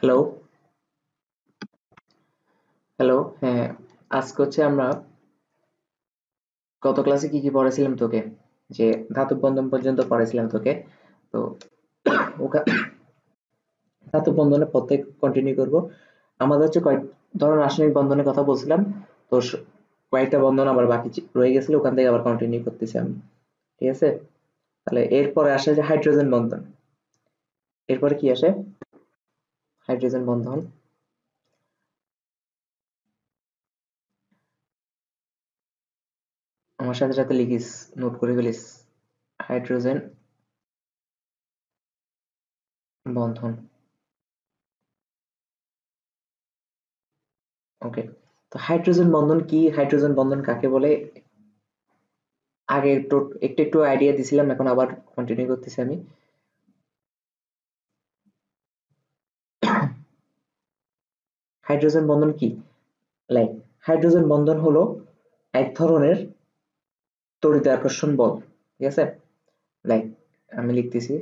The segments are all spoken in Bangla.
Hello, hello. হ্যাঁ, আজকে হচ্ছে আমরা গত ক্লাসে কি কি পড়াছিলাম তোকে, যে ধাতব বন্ধন পর্যন্ত পড়াইছিলাম তোকে। তো ওখা ধাতব বন্ধনের পর থেকে কন্টিনিউ করব। আমাদের হচ্ছে কয়েক ধরনের রাসায়নিক বন্ধনের কথা বলছিলাম। তো কয়েকটা বন্ধন আবার বাকি রয়ে গেছিল, ওখান থেকে আবার কন্টিনিউ করতেছি আমি। ঠিক আছে? তাহলে এরপরে আসে যে হাইড্রোজেন বন্ধন। এরপরে কি আসে? হাইড্রোজেন বন্ধন। আমার সাথে সাথে লিখিস, নোট করে ফেলিস। হাইড্রোজেন বন্ধন। ওকে। তো হাইড্রোজেন বন্ধন কি, হাইড্রোজেন বন্ধন কাকে বলে, আগে একটু একটু একটু আইডিয়া দিছিলাম, এখন আবার কন্টিনিউ করতেছি আমি। হাইড্রোজেন বন্ধন কি? লাইক হাইড্রোজেন বন্ধন হলো এক ধরনের তড়িৎ-আকর্ষণ বল। ঠিক আছে? লাইক আমি লিখতেছি,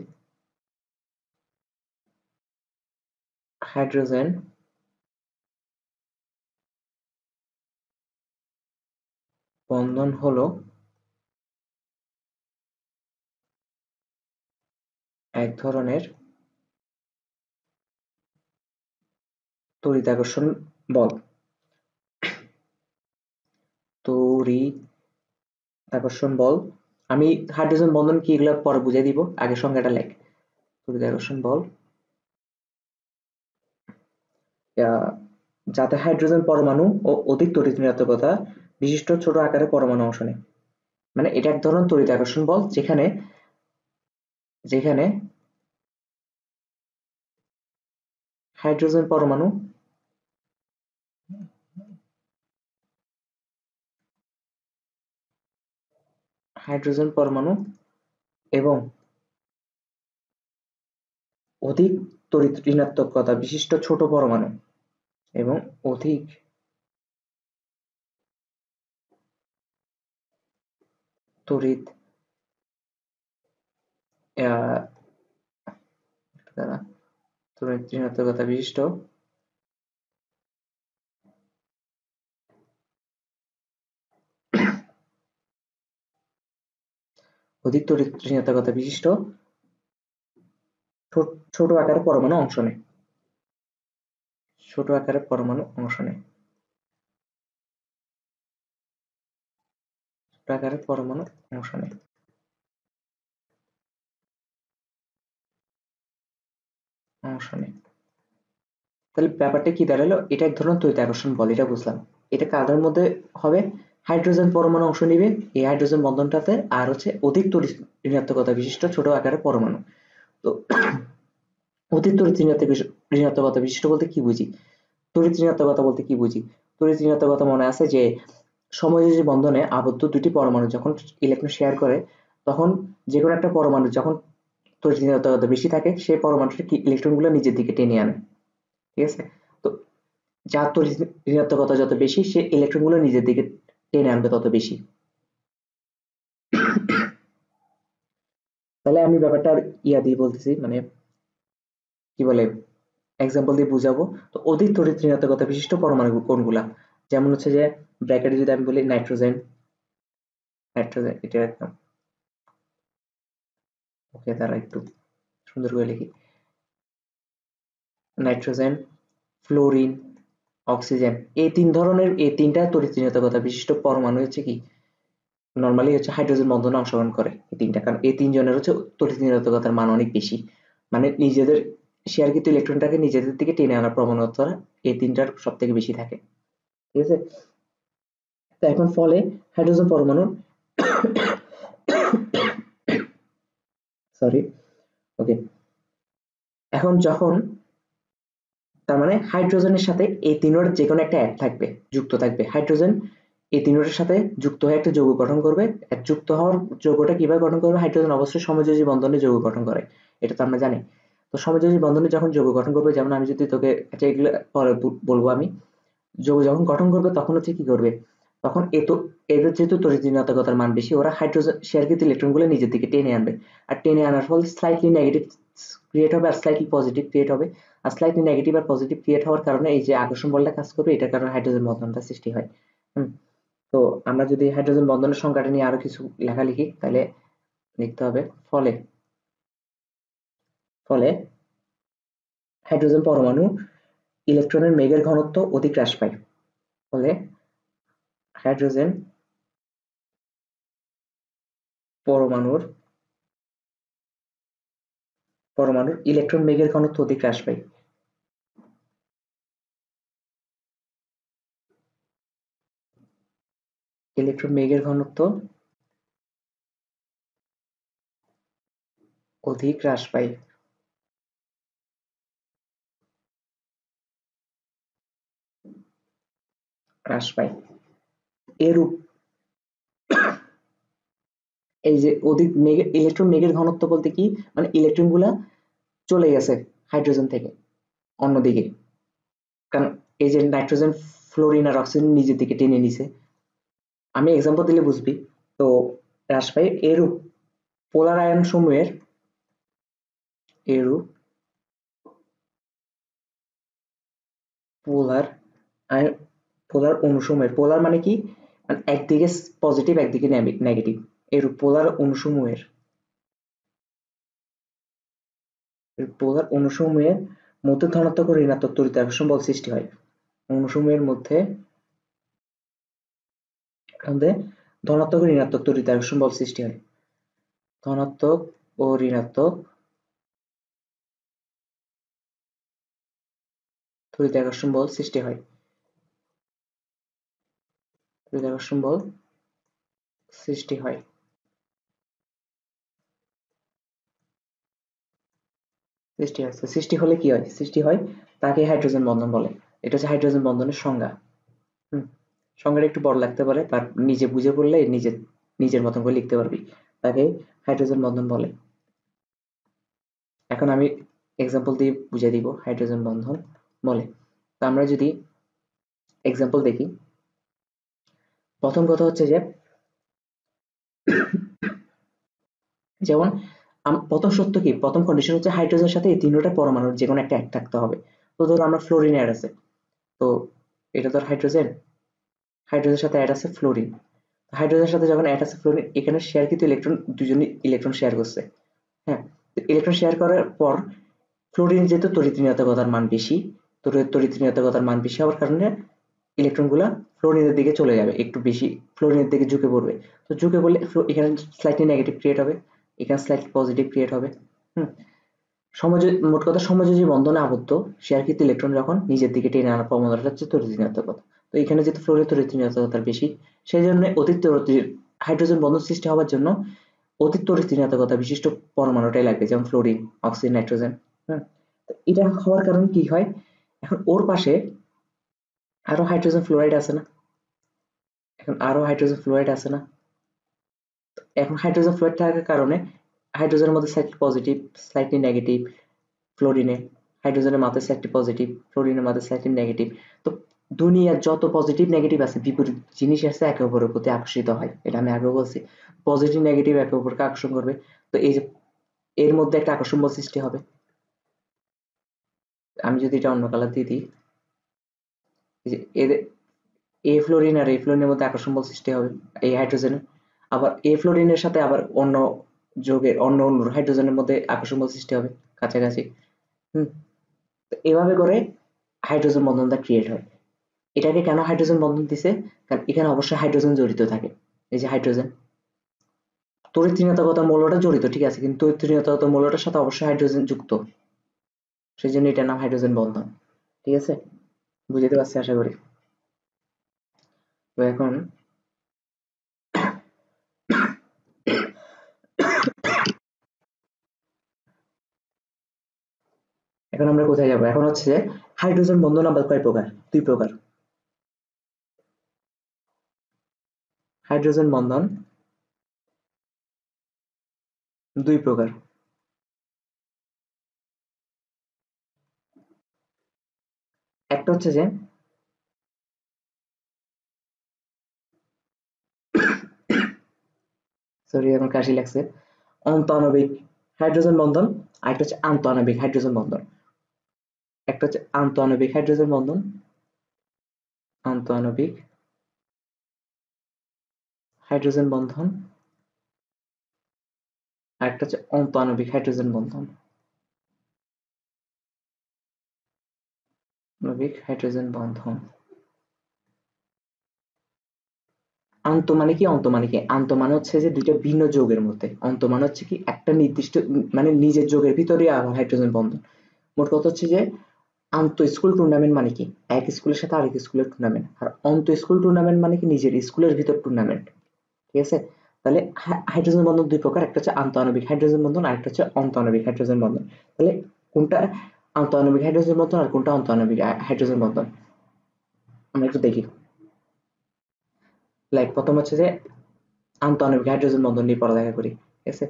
হাইড্রোজেন বন্ধন হলো এক ধরনের তড়িৎ-আকর্ষণ বল। তড়িৎ-আকর্ষণ বল। আমি হাইড্রোজেন বন্ধন কি এগুলো পরে বুঝিয়ে দিব, আগে সংজ্ঞাটা লেখ। তড়িৎ-আকর্ষণ বল যাতে হাইড্রোজেন পরমাণু ও অধিক তড়িৎ ঋণাত্মকতা বিশিষ্ট ছোট আকারের পরমাণু অংশ নেয়। মানে এটা এক ধরনের তড়িৎ আকর্ষণ বল যেখানে যেখানে হাইড্রোজেন পরমাণু হাইড্রোজেন পরমাণু এবং অধিক তড়িৎ ঋণাত্মকতা বিশিষ্ট ছোট পরমাণু এবং অধিক তড়িৎ আহ, তড়িৎ ঋণাত্মকতা বিশিষ্ট অধিক তড়িৎ ঋণাত্মকতা বিশিষ্ট ছোট আকারের পরমাণু অংশ নেয়। ছোট আকারের পরমাণু অংশ নেয়। ছোট আকারের পরমাণু অংশ নেয়। অংশ নেয়। তাহলে ব্যাপারটা কি দাঁড়ালো, এটা এক ধরনের তড়িৎ আকর্ষণ বল, এটা বুঝলাম। এটা কাদের মধ্যে হবে? হাইড্রোজেন পরমাণু অংশ নিবে এই হাইড্রোজেন বন্ধনটাতে, আর হচ্ছে অধিক তড়িৎ ঋণাত্মকতা বিশিষ্ট ছোট আকারের পরমাণু। তো অধিক তড়িৎ ঋণাত্মকতা বিশিষ্ট বলতে কি বুঝি, তড়িৎ ঋণাত্মকতা বলতে কি বুঝি? তড়িৎ ঋণাত্মকতা মনে আছে যে সমযোজী বন্ধনে আবদ্ধ দুটি পরমাণু যখন ইলেকট্রন শেয়ার করে, তখন যে কোনো একটা পরমাণু যখন তড়িৎ ঋণাত্মকতা বেশি থাকে সেই পরমাণুটা কি ইলেকট্রনগুলো নিজের দিকে টেনে আনে। ঠিক আছে? তো যার তড়িৎ ঋণাত্মকতা যত বেশি সে ইলেকট্রনগুলো নিজের দিকে টেনে আনবে তত বেশি। তাহলে আমি ব্যাপারটা আর ইয়া দিয়ে বলতেছি, মানে কি বলে, এক্সাম্পল দিয়ে বুঝাবো। তো অধিক তড়িৎ ঋণাত্মকতা বিশিষ্ট পরমাণু কোনগুলা? যেমন হচ্ছে যে ব্র্যাকেটে যদি আমি বলি নাইট্রোজেন, নাইট্রোজেন এটা একদম ওকে, তারা একটু সুন্দর করে লিখি। নাইট্রোজেন, ফ্লোরিন, অক্সিজেন, এই তিনটা তড়িৎ ঋণাত্মকতা বিশিষ্ট পরমাণু হচ্ছে কি নরমালি হচ্ছে হাইড্রোজেন বন্ধনে অংশগ্রহণ করে। এই তিনটা, কারণ এই তিনজনের হচ্ছে তড়িৎ ঋণাত্মকতার মান অনেক বেশি। মানে নিজেদের শেয়ারকৃত ইলেকট্রনটাকে নিজেদের দিকে টেনে আনার প্রবণতা এই তিনটার সব থেকে বেশি থাকে। ঠিক আছে? তো এখন ফলে হাইড্রোজেন পরমাণু, সরি, ওকে, এখন যখন, তার মানে হাইড্রোজেনের সাথে এই তিনোর যে কোনো একটা অ্যাড থাকবে, যুক্ত থাকবে। হাইড্রোজেন এই তিনোটার সাথে যুক্ত হয়ে একটা যৌগ গঠন করবে। আর যুক্ত হওয়ার যৌগটা কিভাবে গঠন করবে? হাইড্রোজেন অবশ্যই সমযোজী বন্ধনে যৌগ গঠন করে, এটা তো আমরা জানি। তো সমযোজী বন্ধনে যখন যৌগ গঠন করবে, যেমন আমি যদি তোকে, আচ্ছা এগুলো পরে বলবো আমি, যৌগ যখন গঠন করবে তখন হচ্ছে কি করবে, তখন এদের যেহেতু তড়িৎ ঋণাত্মকতার মান বেশি, ওরা হাইড্রোজেন শেয়ারকৃত ইলেকট্রনগুলো নিজের দিকে টেনে আনবে। আর টেনে আনার ফলে স্লাইটলি নেগেটিভ ক্রিয়েট হবে আর স্লাইটলি পজিটিভ ক্রিয়েট হবে, আর স্লাইটলি নেগেটিভ আর পজিটিভ ক্রিয়েট হওয়ার কারণে এই যে আকর্ষণ বলটা কাজ করবে, এটার কারণে হাইড্রোজেন বন্ধনটা সৃষ্টি হয়। তো আমরা যদি হাইড্রোজেন বন্ধনের সংখ্যাটা নিয়ে আরো কিছু লেখা লিখি, তাহলে লিখতে হবে ফলে ফলে হাইড্রোজেন পরমাণু ইলেকট্রনের মেঘের ঘনত্ব অধিক হ্রাস পায়। ফলে হাইড্রোজেন পরমাণুর ইলেকট্রন মেঘের ঘনত্ব অধিক হ্রাস পায়। ইলেকট্রন মেঘের ঘনত্ব অধিক হ্রাস পায়। এরূপ এই যে অধিক মেঘের ইলেকট্রন মেঘের ঘনত্ব বলতে কি, মানে ইলেকট্রন গুলা চলে গেছে হাইড্রোজেন থেকে অন্যদিকে, কারণ এই যে নাইট্রোজেন ফ্লোরিন আর অক্সিজেন নিজের দিকে টেনে নিছে, আমি এক্সাম্পল দিলে বুঝবি। তো হ্রাস পায় এরূপ পোলার আয়ন সমূহের এরূপ পোলার আয়ন পোলার অণুসমূহের, পোলার মানে কি, মানে একদিকে পজিটিভ একদিকে নেগেটিভ, এরূপ পোলার অণুসমূহের মধ্যে ধনাত্মক ও ঋণাত্মক তড়িৎ আকর্ষণ বল সৃষ্টি হয়। অণুসমূহের মধ্যে ধনাত্মক ও ঋণাত্মক তড়িৎ আকর্ষণ বল সৃষ্টি হয়। ধনাত্মক ও ঋণাত্মক তড়িৎ আকর্ষণ বল সৃষ্টি হয়। তড়িৎ আকর্ষণ বল সৃষ্টি হয়। সৃষ্টি হলে কি হয়? সৃষ্টি হয় তাকে হাইড্রোজেন বন্ধন বলে। এটা হচ্ছে হাইড্রোজেন বন্ধনের সংজ্ঞা। সংজ্ঞাটা একটু বড় লাগতে পারে, তার নিজে বুঝে পড়লে নিজের মতন করে লিখতে পারবি। তাকে হাইড্রোজেন বন্ধন বলে। এখন আমি এক্সাম্পল দিয়ে বুঝিয়ে দিব হাইড্রোজেন বন্ধন বলে। তো আমরা যদি এক্সাম্পল দেখি, প্রথম কথা হচ্ছে যে যেমন প্রথম সত্য কি, প্রথম কন্ডিশন হচ্ছে হাইড্রোজেনের সাথে এই তিনটা পরমাণুর যে কোনো একটা এক থাকতে হবে। তো ধরো আমরা ফ্লোরিন অ্যাড আছে, তো এটা ধর হাইড্রোজেনের সাথে অ্যাড আছে ফ্লোরিন। হাইড্রোজেনের সাথে যখন অ্যাড আছে ফ্লোরিন, এখানে শেয়ার কিন্তু ইলেকট্রন, দুজনই ইলেকট্রন শেয়ার করছে। হ্যাঁ, ইলেকট্রন শেয়ার করার পর ফ্লোরিন যেহেতু তড়িৎ-ঋণাত্মকতার মান বেশি, তড়িৎ-ঋণাত্মকতার মান বেশি হওয়ার কারণে ইলেকট্রন গুলা ফ্লোরিনের দিকে চলে যাবে, একটু বেশি ফ্লোরিনের দিকে ঝুঁকে পড়বে। তো ঝুঁকে পড়লে এখানে স্লাইটলি নেগেটিভ ক্রিয়েট হবে, এখানে স্লাইটলি পজিটিভ ক্রিয়েট হবে। মোট কথা সমযোজী বন্ধনে আবদ্ধ শেয়ারকৃত ইলেকট্রন যখন নিজের দিকে টেনে আনার প্রবণতাটা হচ্ছে তড়িৎ-ঋণাত্মকতা। তো এখানে যেহেতু ফ্লোরিনের তড়িৎ-ঋণাত্মকতা বেশি, সেই জন্য হাইড্রোজেন বন্ধন সৃষ্টি হওয়ার জন্য অধিক তড়িৎ-ঋণাত্মকতা বিশিষ্ট পরমাণুটাই লাগবে, যেমন ফ্লোরিন, অক্সিজেন, নাইট্রোজেন। এটা হওয়ার কারণে কি হয়, এখন ওর পাশে আরো হাইড্রোজেন ফ্লোরাইড আছে না, এখন হাইড্রোজেন ফ্লোরাইড থাকার কারণে হাইড্রোজেনের মধ্যে স্লাইটলি পজিটিভ স্লাইটলি নেগেটিভ, ফ্লোরিনে হাইড্রোজেনের মাত্রা স্লাইটলি পজিটিভ, ফ্লোরিনের মাত্রা স্লাইটলি নেগেটিভ। তো দুনিয়ার যত পজিটিভ নেগেটিভ আছে, বিপরীত জিনিস আছে, একে অপরের প্রতি আকর্ষিত হয়। এটা আমি আগেও বলছি, পজিটিভ নেগেটিভ একে অপরকে আকর্ষণ করবে। তো এই যে এর মধ্যে একটা আকর্ষণ বল সৃষ্টি হবে। আমি যদি এটা অন্য কালার দিয়ে দিই, এই যে এদের এ ফ্লোরিন আর এ ফ্লোরিনের মধ্যে আকর্ষণ বল সৃষ্টি হবে এই হাইড্রোজেনের, আবার এ ফ্লোরিনের সাথে আবার অন্য যৌগের অন্য হাইড্রোজেনের মধ্যে আকর্ষণ বল সৃষ্টি হবে কাছাকাছি। এভাবে করে হাইড্রোজেন বন্ধনটা ক্রিয়েট হয়। এটাকে কেন হাইড্রোজেন বন্ধন দিছে, কারণ এখানে অবশ্যই হাইড্রোজেন জড়িত থাকে। এই যে হাইড্রোজেন, তড়িৎ-ঋণাত্মকতা মৌলটা জড়িত ঠিক আছে, কিন্তু তড়িৎ-ঋণাত্মকতা মৌলটার সাথে অবশ্যই হাইড্রোজেন যুক্ত, সেই জন্য এটার নাম হাইড্রোজেন বন্ধন। ঠিক আছে, বুঝতে পারছি আশা করি। তো এখন আমরা কোথায় যাবো, এখন হচ্ছে হাইড্রোজেন বন্ধন আবার কয় প্রকার? দুই প্রকার। হাইড্রোজেন বন্ধন দুই প্রকার। একটা হচ্ছে যে সরি আমার কাশি লাগছে, অন্ত আণবিক হাইড্রোজেন বন্ধন, আর একটা হচ্ছে আন্তঃআণবিক হাইড্রোজেন বন্ধন। একটা হচ্ছে আন্তঃআণবিক হাইড্রোজেন বন্ধন, আন্তঃআণবিক হাইড্রোজেন বন্ধন, আর একটা হচ্ছে অন্তঃআণবিক হাইড্রোজেন বন্ধন, আণবিক হাইড্রোজেন বন্ধন। আন্ত মানে কি, অন্ত মানে কি? আন্ত মানে হচ্ছে যে দুইটা ভিন্ন যৌগের মধ্যে, অন্ত মানে হচ্ছে কি একটা নির্দিষ্ট মানে নিজের যৌগের ভিতরে আবার হাইড্রোজেন বন্ধন। মোট কথা হচ্ছে যে আন্ত স্কুল টুর্নামেন্ট মানে কি এক স্কুলের সাথে আরেক স্কুলের টুর্নামেন্ট, আর অন্ত স্কুল টুর্নামেন্ট মানে কি নিজের স্কুলের ভিতর টুর্নামেন্ট। ঠিক আছে? তাহলে হাইড্রোজেন বন্ধন দুই প্রকার, একটা হচ্ছে আন্তঃআণবিক হাইড্রোজেন বন্ধন, আর একটা হচ্ছে অন্তঃআণবিক হাইড্রোজেন বন্ধন। তাহলে কোনটা আন্তঃআণবিক হাইড্রোজেন বন্ধন আর কোনটা অন্তঃআণবিক হাইড্রোজেন বন্ধন আমরা একটু দেখি। লাইক প্রথম হচ্ছে যে আন্তঃআণবিক হাইড্রোজেন বন্ধন নিয়ে পড়ালেখা করি। ঠিক আছে?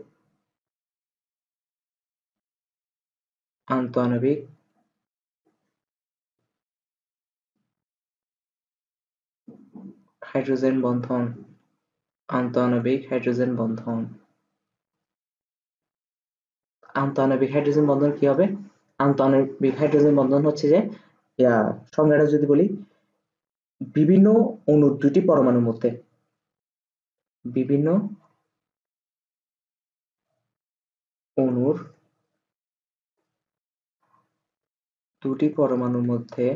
আন্তঃআণবিক হাইড্রোজেন বন্ধন, আন্তঃআণবিক হাইড্রোজেন বন্ধন। আন্তঃআণবিক হাইড্রোজেন বন্ধন কি হবে? আন্তঃআণবিক হাইড্রোজেন বন্ধন হচ্ছে যে সংজ্ঞাটা যদি বলি, বিভিন্ন অণুর দুটি পরমাণুর মধ্যে, বিভিন্ন অণুর দুটি পরমাণুর মধ্যে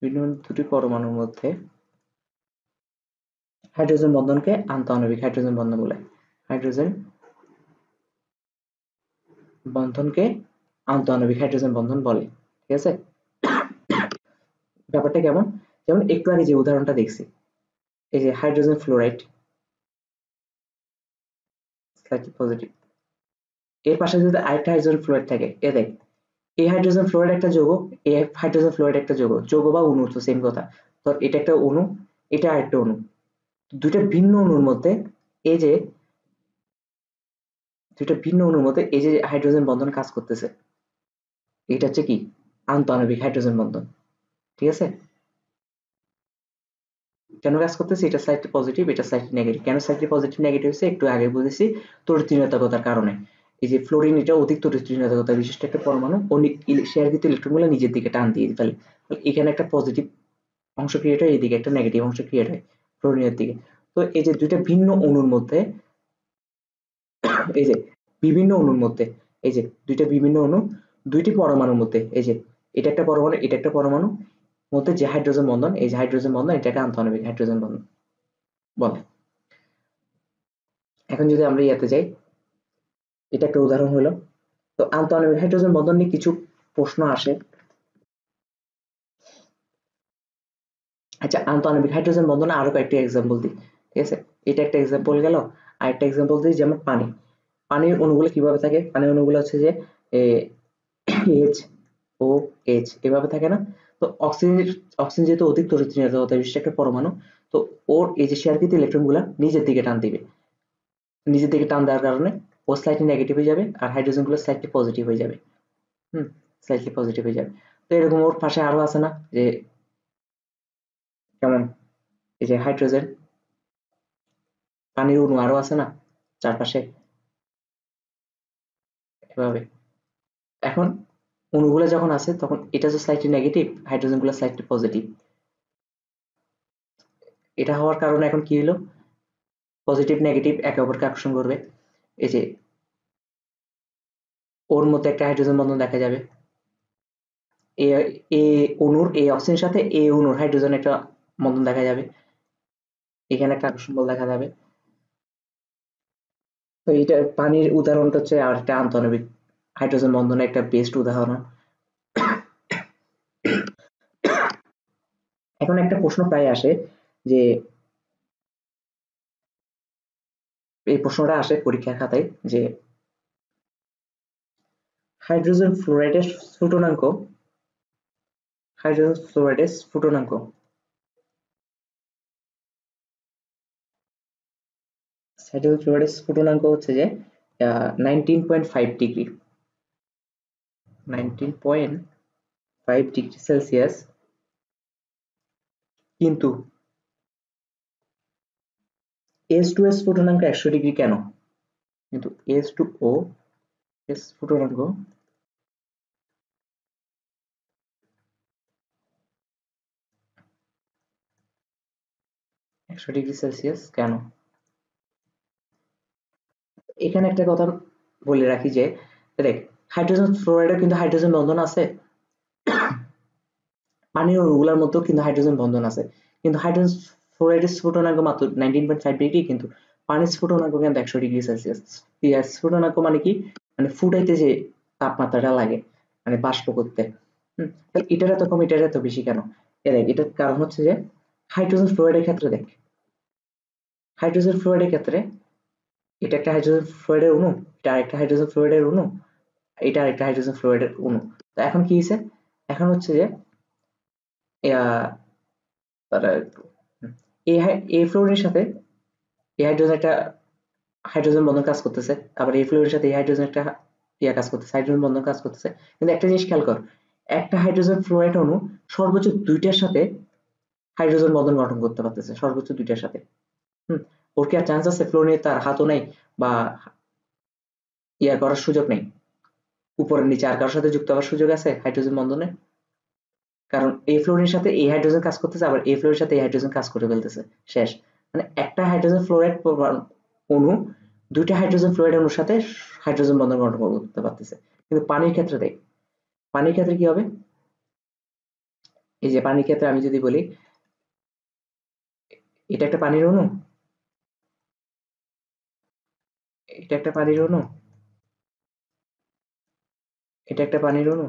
বিভিন্ন দুটি পরমাণুর মধ্যে হাইড্রোজেন বন্ধনকে আন্তঃআণবিক হাইড্রোজেন বন্ধন বলে। হাইড্রোজেন বন্ধনকে আন্তঃআণবিক হাইড্রোজেন বন্ধন বলে। ঠিক আছে? ব্যাপারটা কেমন? যেমন একটু আগে যে উদাহরণটা দেখছি, এই যে হাইড্রোজেন ফ্লোরাইড স্লাইটলি পজিটিভ, এর পাশে যদি আরেকটা হাইড্রোজেন ফ্লোরাইড থাকে, এ দেখ এই হাইড্রোজেন ফ্লোরাইড একটা যৌগ, এই হাইড্রোজেন ফ্লোরাইড একটা যৌগ, যৌগ বা অণু তো সেম কথা। ধর এটা একটা অণু, এটা আরেকটা অণু, দুইটা ভিন্ন অণুর মধ্যে এই যে দুইটা ভিন্ন অণুর মধ্যে এই যে হাইড্রোজেন বন্ধন কাজ করতেছে, এটা হচ্ছে কি আন্তঃআণবিক হাইড্রোজেন বন্ধন। ঠিক আছে? কেন কাজ করতেছে? এটা স্লাইটলি পজিটিভ, এটা স্লাইটলি নেগেটিভ। কেন স্লাইটলি পজিটিভ নেগেটিভ হচ্ছে একটু আগে বুঝেছি, তড়িৎ-ঋণাত্মকতার কারণে। এই যে ফ্লোরিন এটা অধিক তড়িৎ-ঋণাত্মকতা বিশিষ্ট একটা পরমাণু, ও শেয়ারকৃত ইলেকট্রনগুলো নিজের দিকে টান দিয়ে ফেলে। এখানে একটা পজিটিভ অংশ ক্রিয়েট হয়, এদিকে একটা নেগেটিভ অংশ ক্রিয়েট হয় ফ্লোরিনের দিকে। তো এই যে দুইটা ভিন্ন অণুর মধ্যে, এই যে বিভিন্ন অণুর মধ্যে, এই যে দুইটা বিভিন্ন অণু দুইটি পরমাণুর মধ্যে, এই যে এটা একটা পরমাণু, এটা একটা পরমাণু মধ্যে যে হাইড্রোজেন বন্ধন, এই যে হাইড্রোজেন বন্ধন, এটাকে আন্তঃআণবিক হাইড্রোজেন বন্ধন বলে। এখন যদি আমরা ইয়াতে যাই, এটা একটা উদাহরণ হলো। তো আন্তঃআণবিক হাইড্রোজেন বন্ধন নিয়ে কিছু প্রশ্ন আসে। আচ্ছা, আন্তঃআণবিক হাইড্রোজেন বন্ধনে আরো কয়েকটি এক্সাম্পল দিই। ঠিক আছে? এটা একটা এক্সাম্পল গেল, আর একটা এক্সাম্পল দিই যেমন পানি। পানির অণুগুলো কিভাবে থাকে? পানির অণুগুলো হচ্ছে যে এইচ ও এইচ এভাবে থাকে না? তো অক্সিজেন যেহেতু অধিক তড়িৎ বিশিষ্ট একটা পরমাণু, তো ওর এই যে শেয়ারকৃত ইলেকট্রন গুলা নিজের দিকে টান দিবে, নিজের দিকে টান দেওয়ার কারণে ও স্লাইটলি নেগেটিভ হয়ে যাবে, আর হাইড্রোজেন গুলো স্লাইটলি পজিটিভ হয়ে যাবে। হুম, স্লাইটলি পজিটিভ হয়ে যাবে। তো এরকম ওর পাশে আরো আছে না, যে কেমন এই যে হাইড্রোজেন, পানির অণু আরো আছে না চারপাশে এভাবে। এখন অণুগুলো যখন আছে তখন এটা যে স্লাইটলি নেগেটিভ, হাইড্রোজেন গুলো স্লাইটলি পজিটিভ। এটা হওয়ার কারণে এখন কি হলো? পজিটিভ নেগেটিভ একে অপরকে আকর্ষণ করবে। এই যে ওর মধ্যে একটা হাইড্রোজেন বন্ধন দেখা যাবে, এ এ অণুর এই অক্সিজেনের সাথে এ অণুর হাইড্রোজেন একটা বন্ধন দেখা যাবে, এখানে একটা আকর্ষণ বল দেখা যাবে। তো এটা পানির উদাহরণটা হচ্ছে আর একটা আন্তঃআণবিক হাইড্রোজেন বন্ধনের একটা বেস্ট উদাহরণ। এখন একটা প্রশ্ন প্রায় আসে, যে এই প্রশ্নটা আসে পরীক্ষার খাতায়, যে হাইড্রোজেন ফ্লোরাইডের স্ফুটনাঙ্ক, হাইড্রোজেন ফ্লোরাইডের স্ফুটনাঙ্ক, হাইড্রোজেন ফ্লোরাইডের স্ফুটনাঙ্ক হচ্ছে যে 19.5 ডিগ্রি, 19.5 ডিগ্রি সেলসিয়াস। কিন্তু H2S স্ফুটনাঙ্ক 100 ডিগ্রি কেন? কিন্তু H2O স্ফুটনাঙ্ক 100 ডিগ্রি সেলসিয়াস কেন? এখানে একটা কথা বলে রাখি যে দেখ, হাইড্রোজেন ফ্লোরাইডে কিন্তু হাইড্রোজেন বন্ধন আছে, পানির অণুগুলোর মধ্যেও কিন্তু হাইড্রোজেন বন্ধন আছে, কিন্তু হাইড্রোজেন ফ্লোরাইডের স্ফুটনাঙ্ক মাত্র 19.5 ডিগ্রি, কিন্তু পানির স্ফুটনাঙ্ক কিন্তু 100 ডিগ্রি সেলসিয়াস। স্ফুটনাঙ্ক মানে কি, মানে ফুটাইতে যে তাপমাত্রাটা লাগে, মানে বাষ্প করতে। তাহলে এটার এত কম এটার এত বেশি কেন? দেখ, এটার কারণ হচ্ছে যে হাইড্রোজেন ফ্লোরাইডের ক্ষেত্রে দেখ, হাইড্রোজেন ফ্লোরাইডের ক্ষেত্রে এটা একটা হাইড্রোজেন ফ্লোরাইডের অণু, এটা আরেকটা হাইড্রোজেন ফ্লোরাইডের অণু, এটা আরেকটা হাইড্রোজেন ফ্লোরাইডের অণু। তো এখন কি হয়েছে, এখন হচ্ছে যে তারা এই ফ্লোরিনের সাথে এই হাইড্রোজেন একটা হাইড্রোজেন বন্ধন কাজ করতেছে, আবার এই ফ্লোরিনের সাথে এই হাইড্রোজেন একটা কাজ করতেছে, হাইড্রোজেন বন্ধন কাজ করতেছে। কিন্তু একটা জিনিস খেয়াল কর, একটা হাইড্রোজেন ফ্লোরাইড অণু সর্বোচ্চ দুইটার সাথে হাইড্রোজেন বন্ধন গঠন করতে পারতেছে, সর্বোচ্চ দুইটার সাথে। ওর কি আর চান্স আছে? ফ্লোরিনের তার হাতও নেই বা করার সুযোগ নেই, উপরের নিচে আর কারোর সাথে যুক্ত হওয়ার সুযোগ আছে হাইড্রোজেন বন্ধনে? কারণ এই ফ্লোরিনের সাথে এই হাইড্রোজেন কাজ করতেছে, আবার এই ফ্লোরিনের সাথে এই হাইড্রোজেন কাজ করে ফেলতেছে, শেষ। মানে একটা হাইড্রোজেন ফ্লোরাইড অণু দুইটা হাইড্রোজেন ফ্লোরাইড অণুর সাথে হাইড্রোজেন বন্ধন গঠন করতে পারতেছে। কিন্তু পানির ক্ষেত্রে দেখ, পানির ক্ষেত্রে কি হবে, এই যে পানির ক্ষেত্রে আমি যদি বলি এটা একটা পানির অণু, এটা একটা পানির অণু, এটা একটা পানির অণু।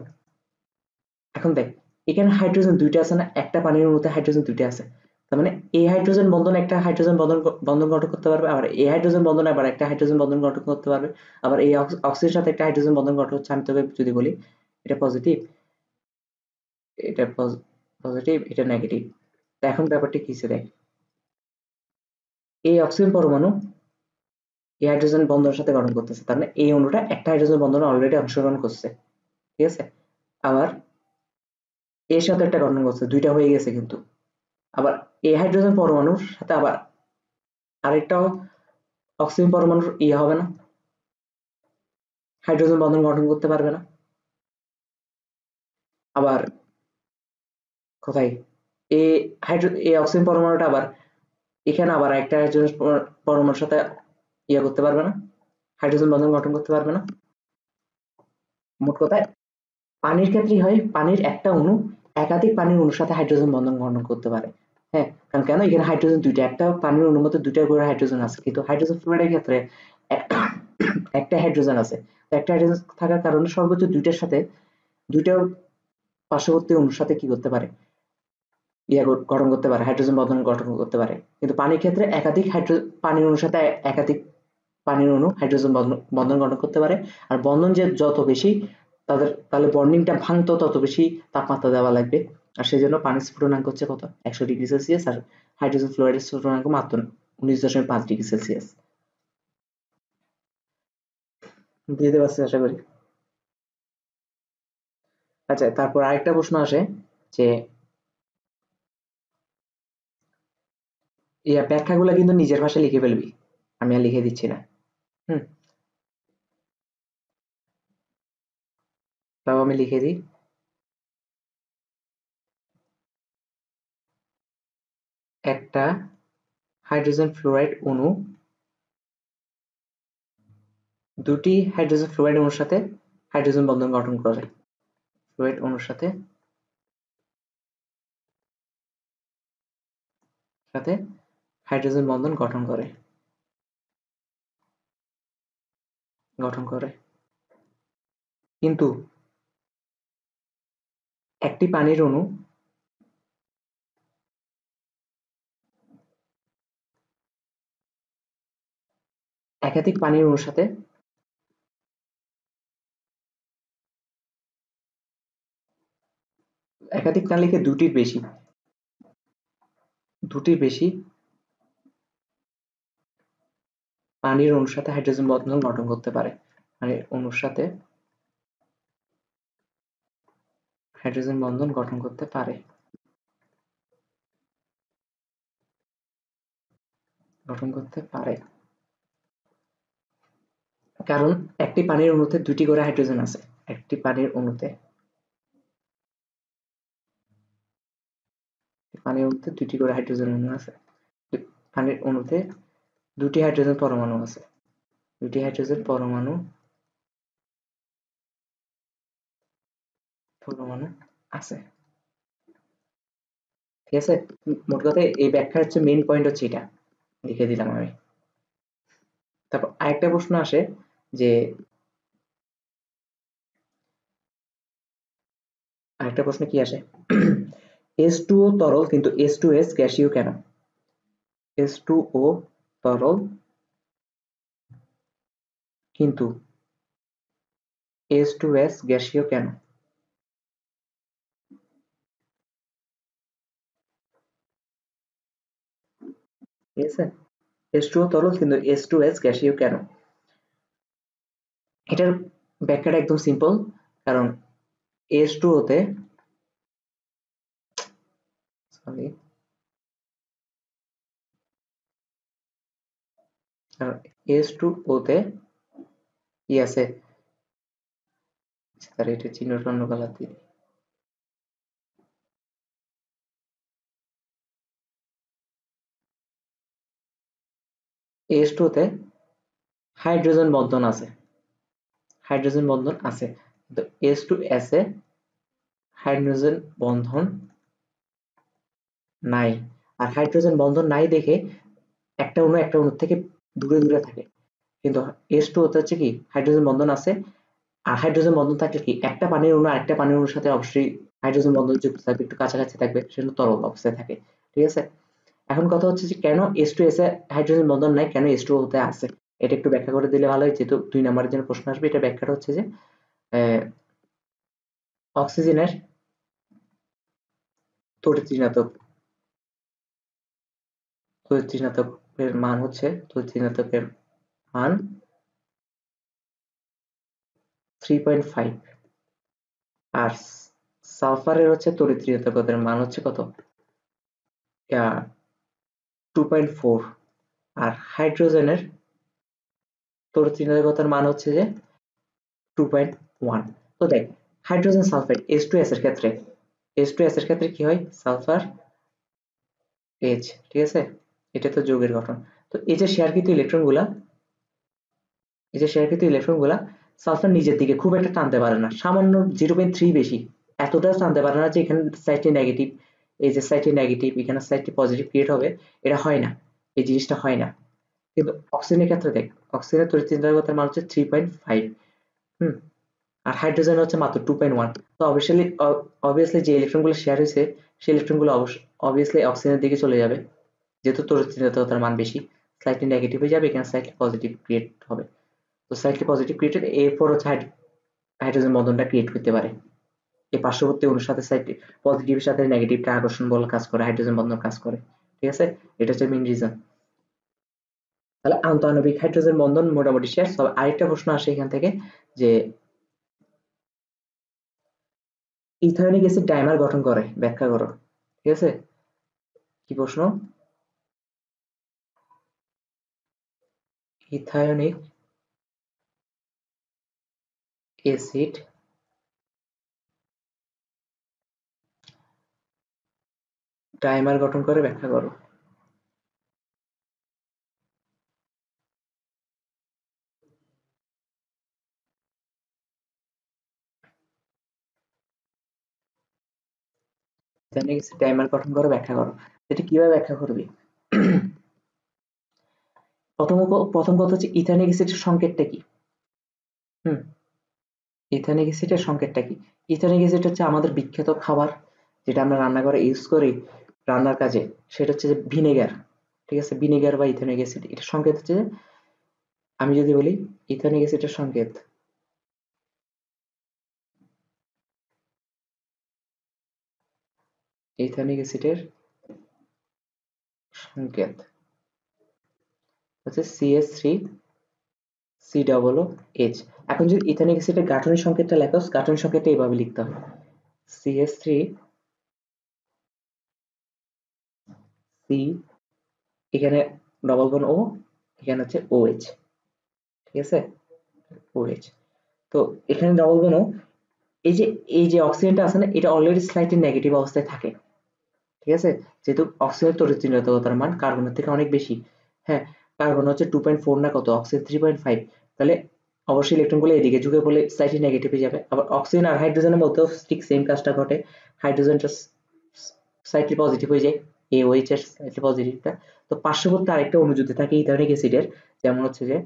এখন দেখ, এখানে হাইড্রোজেন দুইটা আছে না, একটা পানির অণুতে হাইড্রোজেন দুইটা আছে। তার মানে এই হাইড্রোজেন বন্ধন একটা হাইড্রোজেন বন্ধন গঠন করতে পারবে, আবার এই হাইড্রোজেন বন্ধন আবার একটা হাইড্রোজেন বন্ধন গঠন করতে পারবে, আবার এই অক্সিজেনের সাথে একটা হাইড্রোজেন বন্ধন গঠন হচ্ছে। আমি তোকে যদি বলি এটা পজিটিভ, এটা পজিটিভ, এটা নেগেটিভ। তা এখন ব্যাপারটা কি হচ্ছে দেখ, এই অক্সিজেন পরমাণু এই হাইড্রোজেন বন্ধনের সাথে গঠন করতেছে, তার মানে এই অণুটা একটা হাইড্রোজেন বন্ধনে অলরেডি অংশগ্রহণ করছে, ঠিক আছে? আবার এর সাথে একটা গঠন করছে, দুইটা হয়ে গেছে কিন্তু। আবার এই হাইড্রোজেন পরমাণুর সাথে আবার আরেকটা অক্সিজেন পরমাণুর হবে না, হাইড্রোজেন বন্ধন গঠন করতে পারবে না। আবার কোথায় এই এই অক্সিজেন পরমাণুটা আবার এখানে আবার একটা হাইড্রোজেন পরমাণুর সাথে করতে পারবে না, হাইড্রোজেন বন্ধন গঠন করতে পারবে না। মোট কথায় পানির ক্ষেত্রে হয়, পানির একটা অণু একাধিক পানির অণুর সাথে হাইড্রোজেন বন্ধন গঠন করতে পারে। হ্যাঁ, কারণ কেন, এখানে হাইড্রোজেন দুইটা, একটা পানির অণুর মধ্যে দুইটা করে হাইড্রোজেন আছে, কিন্তু হাইড্রোজেন ফ্লুইডের ক্ষেত্রে একটা হাইড্রোজেন আছে। একটা হাইড্রোজেন থাকার কারণে সর্বোচ্চ দুইটার সাথে দুইটা পার্শ্ববর্তী অণুর সাথে কি করতে পারে, গঠন করতে পারে, হাইড্রোজেন বন্ধন গঠন করতে পারে। কিন্তু পানির ক্ষেত্রে একাধিক পানির অণুর সাথে একাধিক পানির অণু হাইড্রোজেন বন্ধন গঠন করতে পারে। আর বন্ধন যে যত বেশি, তাহলে বন্ডিংটা ভাঙতো তত বেশি তাপমাত্রা দেওয়া লাগবে। আর সেই জন্য পানির স্ফুটনাঙ্ক হচ্ছে কত, 100 ডিগ্রি সেলসিয়াস, আর হাইড্রোজেন ফ্লোরাইডের স্ফুটনাঙ্ক মাত্র 19.5 ডিগ্রি সেলসিয়াস। বুঝতে পারছি আশা করি। আচ্ছা, তারপর আরেকটা প্রশ্ন আসে যে ব্যাখ্যাগুলো কিন্তু নিজের ভাষায় লিখে ফেলবি, আমি আর লিখে দিচ্ছি না। হুম, তাও আমি লিখে দিই। একটা হাইড্রোজেন ফ্লোরাইড অণু দুটি হাইড্রোজেন ফ্লোরাইড অণুর সাথে হাইড্রোজেন বন্ধন গঠন করে, ফ্লোরাইড অণুর সাথে সাথে হাইড্রোজেন বন্ধন গঠন করে। কিন্তু একটি পানির অণু একাধিক পানির অণুর সাথে একাধিক না লিখে দুটির বেশি পানির অণুর সাথে হাইড্রোজেন বন্ধন গঠন করতে পারে, পানির অণুর সাথে হাইড্রোজেন বন্ধন গঠন করতে পারে। গঠন করতে পারে, কারণ একটি পানির অণুতে দুটি করে হাইড্রোজেন আছে। একটি পানির অণুতে দুটি করে হাইড্রোজেন অণু আছে। পানির অণুতে দুটি হাইড্রোজেন পরমাণু আছে। দুটি হাইড্রোজেন পরমাণু আছে। ঠিক আছে, মোট কথা এই ব্যাখ্যার হচ্ছে মেইন পয়েন্ট হচ্ছে এটা লিখে দিলাম আমি। তারপর আরেকটা প্রশ্ন আসে যে আরেকটা প্রশ্ন কি আসে H2O তরল কিন্তু H2S গ্যাসীয় কেন? H2O তরল কিন্তু H2S গ্যাসীয় কেন? ঠিক আছে, H2O তরল কিন্তু H2S গ্যাসীয় কেন? এটার ব্যাখ্যাটা একদম সিম্পল, কারণ H2O তে সরি H2O তে কি আছে, তার এটা চিহ্নটা অন্য কালার দিয়ে দিই। H2O তে হাইড্রোজেন বন্ধন আছে, হাইড্রোজেন বন্ধন আছে, কিন্তু H2S এ হাইড্রোজেন বন্ধন নাই। আর হাইড্রোজেন বন্ধন নাই দেখে একটা অণু একটা অণুর থেকে দূরে দূরে থাকে, কিন্তু H2O তে হচ্ছে কি হাইড্রোজেন বন্ধন আছে। আর হাইড্রোজেন বন্ধন থাকলে কি একটা পানির অণু আরেকটা পানির অণুর সাথে অবশ্যই হাইড্রোজেন বন্ধন যুক্ত থাকবে, একটু কাছাকাছি থাকবে, সেজন্য তরল অবস্থায় থাকে। ঠিক আছে, এখন কথা হচ্ছে যে কেন H2S এ হাইড্রোজেন বন্ধন নাই, কেন H2O তে আছে, এটা একটু ব্যাখ্যা করে দিলে ভালো হয়, যেহেতু 2 নম্বরের জন্য প্রশ্ন আসবে। এটা ব্যাখ্যাটা হচ্ছে যে অক্সিজেনের তড়িৎ ঋণাত্মকের মান হচ্ছে তড়িৎ মান 3.5, আর সালফারের হচ্ছে তড়িৎ ঋণাত্মকতার মান হচ্ছে কত, 2.4, আর হাইড্রোজেনের তড়িৎ ঋণাত্মকতার মান হচ্ছে যে 2.1। তো দেখ, হাইড্রোজেন সালফাইড H2S এর ক্ষেত্রে, H2S এর ক্ষেত্রে কি হয়, সালফার H, ঠিক আছে, এটা তো যৌগের গঠন। তো এই যে শেয়ারকৃত ইলেকট্রনগুলা, এই যে শেয়ারকৃত ইলেকট্রনগুলা সালফার নিজের দিকে খুব একটা টানতে পারে না, সামান্য 0.3 বেশি, এতটাও টানতে পারে না যে এখানে সাইডটি নেগেটিভ, এই যে সাইডটি নেগেটিভ, এখানে সাইডটি পজিটিভ ক্রিয়েট হবে, এটা হয় না, এই জিনিসটা হয় না। কিন্তু অক্সিজেনের ক্ষেত্রে দেখ, অক্সিজেনের তড়িৎ ঋণাত্মকতার মান হচ্ছে 3.5, হুম, আর হাইড্রোজেন হচ্ছে মাত্র 2.1। তো অবভিয়াসলি যে ইলেকট্রনগুলো শেয়ার হয়েছে সেই ইলেকট্রনগুলো অবভিয়াসলি অক্সিজেনের দিকে চলে যাবে, যেহেতু তড়িৎ ঋণাত্মকতার মান বেশি, স্লাইটলি নেগেটিভ হয়ে যাবে, এখানে স্লাইটলি পজিটিভ ক্রিয়েট হবে। তো স্লাইটলি পজিটিভ ক্রিয়েটেড, এরপর হচ্ছে হাইড্রোজেন বন্ধনটা ক্রিয়েট করতে পারে। এই পার্শ্ববর্তী অণুর সাথে সাইড পজিটিভের সাথে নেগেটিভটা আকর্ষণ বল কাজ করে, হাইড্রোজেন বন্ধন কাজ করে। ঠিক আছে, এটা হচ্ছে মেইন রিজন। তাহলে আন্তঃআণবিক হাইড্রোজেন বন্ধন মোটামুটি শেষ। তবে আরেকটা প্রশ্ন আসে এখান থেকে যে ইথায়োনিক অ্যাসিড ডাইমার গঠন করে, ব্যাখ্যা করো। ঠিক আছে, কি প্রশ্ন, ইথায়োনিক অ্যাসিড ডাইমার গঠন করে, ব্যাখ্যা করো। ইথায়োনিক অ্যাসিড ডাইমার গঠন করে, ব্যাখ্যা করো। এটা কিভাবে ব্যাখ্যা করবি? প্রথম কথা হচ্ছে ইথানিক অ্যাসিডের সংকেতটা কি? হুম, ইথানিক অ্যাসিডের সংকেতটা কি? ইথানিক অ্যাসিড হচ্ছে আমাদের বিখ্যাত খাবার, যেটা আমরা রান্নাঘরে ইউজ করি রান্নার কাজে, সেটা হচ্ছে যে ভিনেগার। ঠিক আছে, ভিনেগার বা ইথানিক অ্যাসিড, এটা সংকেত হচ্ছে যে, আমি যদি বলি ইথানিক অ্যাসিডের সংকেত, ইথানিক অ্যাসিডের সংকেত হচ্ছে CH3COOH। এখন যদি ইথানিক অ্যাসিডের গাঠনিক সংকেতটা লেখো, গাঠনিক সংকেতটা এইভাবে লিখতে হবে, CH3C, এখানে ডবল বন্ড ও, এখানে হচ্ছে OH, ঠিক আছে, OH। তো এখানে ডবল বন্ড ও, এই যে অক্সিজেনটা আছে না, এটা অলরেডি স্লাইটলি নেগেটিভ অবস্থায় থাকে, ঠিক আছে, যেহেতু অক্সিজেনের তড়িৎ চুম্বকতার মান কার্বনের থেকে অনেক বেশি। হ্যাঁ, কার্বন হচ্ছে 2.4 না কত, অক্সিজেন 3.5, তাহলে অবশ্যই ইলেকট্রনগুলো এদিকে ঝুঁকে পড়লে স্লাইটলি নেগেটিভে যাবে। আবার অক্সিজেন আর হাইড্রোজেনের মধ্যেও ঠিক সেম কাজটা ঘটে, হাইড্রোজেনটা স্লাইটলি পজিটিভ হয়ে যায়, OH এর স্লাইটলি পজিটিভটা। তো পার্শ্ববর্তী আরেকটা অণু যদি থাকে ইথানিক অ্যাসিডের, যেমন হচ্ছে যে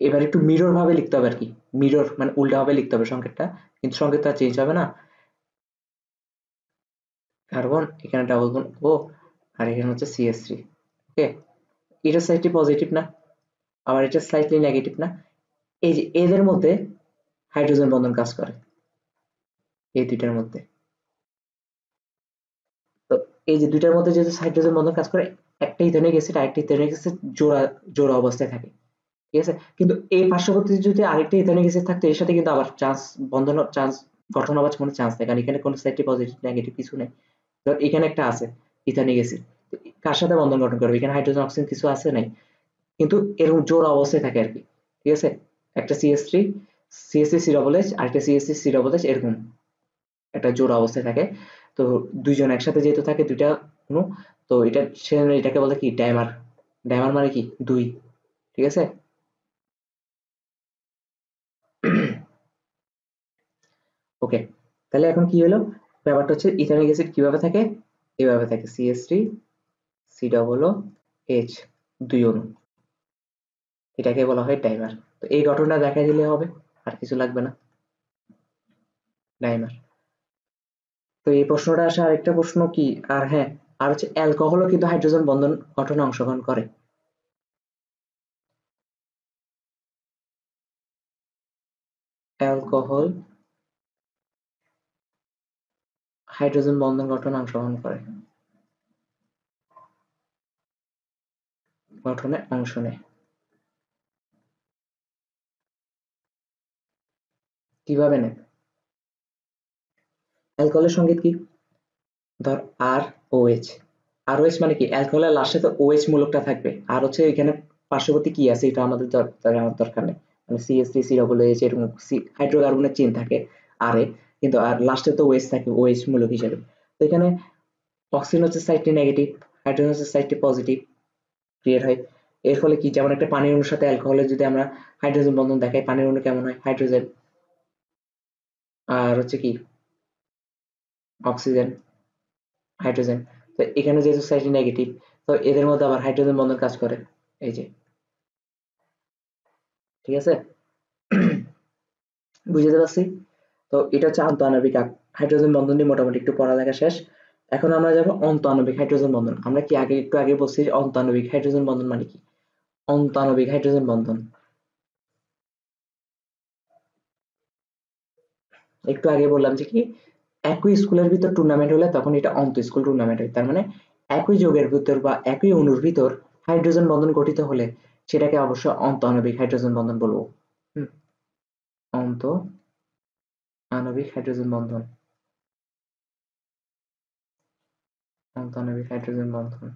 এবার একটু মিরর ভাবে লিখতে হবে আর কি, মিরর মানে উল্টা ভাবে লিখতে হবে সংকেতটা, কিন্তু সংকেতটা চেঞ্জ হবে না। কার্বন, এখানে ডাবল বন্ড ও, আর এখানে হচ্ছে CH3, ওকে, এটা স্লাইটলি পজিটিভ না, আবার এটা স্লাইটলি নেগেটিভ না, এই যে এদের মধ্যে হাইড্রোজেন বন্ধন কাজ করে, এই দুইটার মধ্যে। তো এই যে দুইটার মধ্যে যেহেতু হাইড্রোজেন বন্ধন কাজ করে, একটা ইথানিক অ্যাসিড আরেকটা ইথানিক অ্যাসিড জোড়া জোড়া অবস্থায় থাকে, ঠিক আছে, কিন্তু এই পার্শ্ববর্তী যদি আরেকটা ইথানিক অ্যাসিড থাকতো এর সাথে কিন্তু আবার চান্স, বন্ধন চান্স গঠন হওয়ার কোনো চান্স নেই, কারণ এখানে কোনো স্লাইটলি পজিটিভ নেগেটিভ কিছু নেই। ধর এখানে একটা আছে ইথানিক অ্যাসিড, কার সাথে বন্ধন গঠন করবে, এখানে হাইড্রোজেন অক্সিজেন কিছু আছে নাই, কিন্তু এরকম জোড় অবস্থায় থাকে আর কি, ঠিক আছে, একটা CH3 CH3 C double H R একটা CH3 সি ডবল এইচ, এরকম একটা জোড় অবস্থায় থাকে। তো দুইজন একসাথে যেহেতু থাকে দুইটা অণু, তো এটা সে এটাকে বলে কি ডাইমার, ডাইমার মানে কি দুই, ঠিক আছে। ওকে, তাহলে এখন কি হলো, ব্যাপারটা হচ্ছে ইথানিক অ্যাসিড কিভাবে থাকে, এভাবে থাকে, CH3 সি ডবল এইচ, দুই অণু, এটাকে বলা হয় ডাইমার। তো এই গঠনটা দেখা দিলে হবে, আর কিছু লাগবে না, ডাইমার। তো এই প্রশ্নটা আসে, আরেকটা প্রশ্ন কি, আর হ্যাঁ, আর হচ্ছে অ্যালকোহলও কিন্তু হাইড্রোজেন বন্ধন গঠনে অংশগ্রহণ করে, অ্যালকোহল হাইড্রোজেন বন্ধন গঠনে অংশগ্রহণ করে, গঠনে অংশ নেয়। কিভাবে নেয়, অ্যালকোহলের সংকেত কি, ধর আর OH, আর OH মানে কি, অ্যালকোহলের লাস্টে তো OH মূলকটা থাকবে, আর হচ্ছে এখানে পার্শ্ববর্তী কি আছে এটা আমাদের জানার দরকার নেই, মানে CH3 সি ডবল এইচ এরকম হাইড্রোকার্বনের চেইন থাকে আরে, কিন্তু আর লাস্টে তো OH থাকে OH মূলক হিসেবে। তো এখানে অক্সিজেন হচ্ছে সাইডটি নেগেটিভ, হাইড্রোজেন হচ্ছে সাইডটি পজিটিভ ক্রিয়েট হয়। এর ফলে কি, যেমন একটা পানির অণুর সাথে অ্যালকোহলের যদি আমরা হাইড্রোজেন বন্ধন দেখাই, পানির অণু কেমন হয়, হাইড্রোজেন আর হচ্ছে কি অক্সিজেন, হাইড্রোজেন। তো এখানে যেহেতু সাইডটি নেগেটিভ, তো এদের মধ্যে আবার হাইড্রোজেন বন্ধন কাজ করে, এই যে, ঠিক আছে। বুঝতে পারছি। তো এটা হচ্ছে আন্তঃআণবিক হাইড্রোজেন বন্ধন নিয়ে মোটামুটি একটু পড়ালেখা শেষ। এখন আমরা যাবো অন্তঃআণবিক হাইড্রোজেন বন্ধন। আমরা কি একটু আগে বলছি যে অন্তঃআণবিক হাইড্রোজেন বন্ধন মানে কি, অন্তঃআণবিক হাইড্রোজেন বন্ধন একটু আগে বললাম যে কি, একই স্কুলের ভিতর টুর্নামেন্ট হলে তখন এটা অন্ত স্কুল টুর্নামেন্ট হয়, তার মানে একই যৌগের ভিতর বা একই অণুর ভিতর হাইড্রোজেন বন্ধন গঠিত হলে সেটাকে অবশ্যই অন্তঃআণবিক হাইড্রোজেন বন্ধন বলবো। হুম, অন্ত আণবিক হাইড্রোজেন বন্ধন, অন্তঃআণবিক হাইড্রোজেন বন্ধন।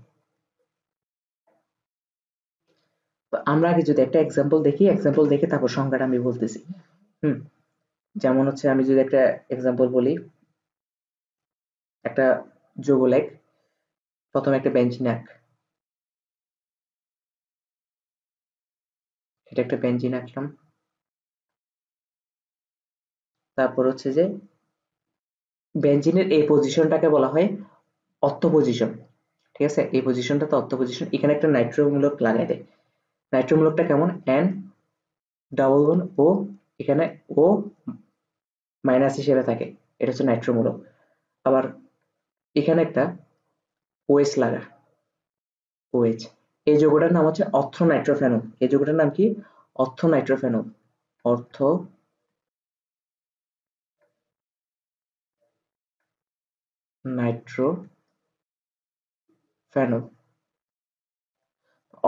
তো আমরা আগে যদি একটা এক্সাম্পল দেখি, এক্সাম্পল দেখে তারপর সংজ্ঞাটা আমি বলতেছি। হুম, যেমন হচ্ছে আমি যদি একটা এক্সাম্পল বলি, একটা যৌগ লেখ, প্রথমে একটা বেঞ্জিন আঁক, এটা একটা বেঞ্জিন আঁকলাম, তারপর হচ্ছে যে বেঞ্জিনের এই পজিশনটাকে বলা হয় অর্থ পজিশন, ঠিক আছে, এই পজিশনটা তো অর্থ পজিশন, এখানে একটা নাইট্রো মূলক লাগাই দেয়, নাইট্রো মূলকটা কেমন, N ডাবল বন্ড ও, এখানে ও মাইনাস হিসেবে থাকে, এটা হচ্ছে নাইট্রো মূলক। আবার এখানে একটা OH লাগা, OH, এই যৌগটার নাম হচ্ছে অর্থ নাইট্রোফেনল, এই যৌগটার নাম কি, অর্থ নাইট্রোফেনল, অর্থ নাইট্রোফেনল।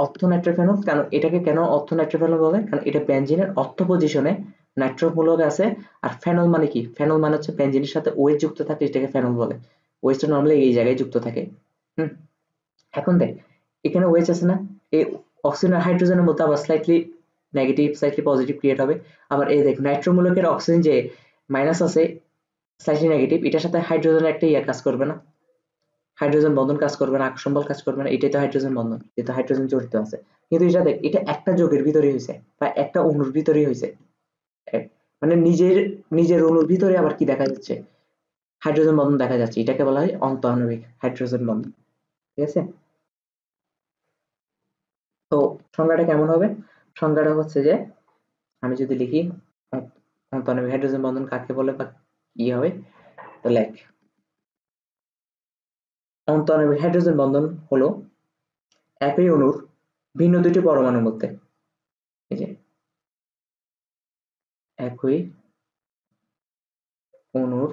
অর্থ নাইট্রোফেনল কেন, এটাকে কেন অর্থ নাইট্রোফেনল বলে, কারণ এটা বেনজিনের অর্থ পজিশনে নাইট্রো মূলক আছে, আর ফেনল মানে কি, ফেনল মানে হচ্ছে বেনজিনের সাথে OH যুক্ত থাকে, এটাকে ফেনল বলে, OH টা নরমালি এই জায়গায় যুক্ত থাকে। হুম, এখন দেখ এখানে OH আছে না, এই অক্সিজেন আর হাইড্রোজেনের মধ্যে আবার slightly negative slightly positive create হবে। আবার এই দেখ নাইট্রো মূলকের অক্সিজেন যে মাইনাস আছে স্লাইটলি নেগেটিভ, এটার সাথে হাইড্রোজেনের একটা ইয়ে কাজ করবে না, হাইড্রোজেন বন্ধন কাজ করবে না, আকর্ষণ বল কাজ করবে না, এটাই তো হাইড্রোজেন বন্ধন, যেহেতু হাইড্রোজেন জড়িত আছে। কিন্তু এটা দেখ এটা একটা যৌগের ভিতরে হয়েছে বা একটা অণুর ভিতরে হয়েছে, মানে নিজের নিজের অণুর ভিতরে আবার কি দেখা যাচ্ছে, হাইড্রোজেন বন্ধন দেখা যাচ্ছে, এটাকে বলা হয় অন্তঃআণবিক হাইড্রোজেন বন্ধন। ঠিক আছে, তো সংজ্ঞাটা কেমন হবে? সংজ্ঞাটা হচ্ছে যে আমি যদি লিখি অন্তঃআণবিক হাইড্রোজেন বন্ধন কাকে বলে বা কি হবে, তো লেখ অন্তঃআণবিক হাইড্রোজেন বন্ধন হলো একই অণুর ভিন্ন দুটি পরমাণুর মধ্যে, এই যে একই অণুর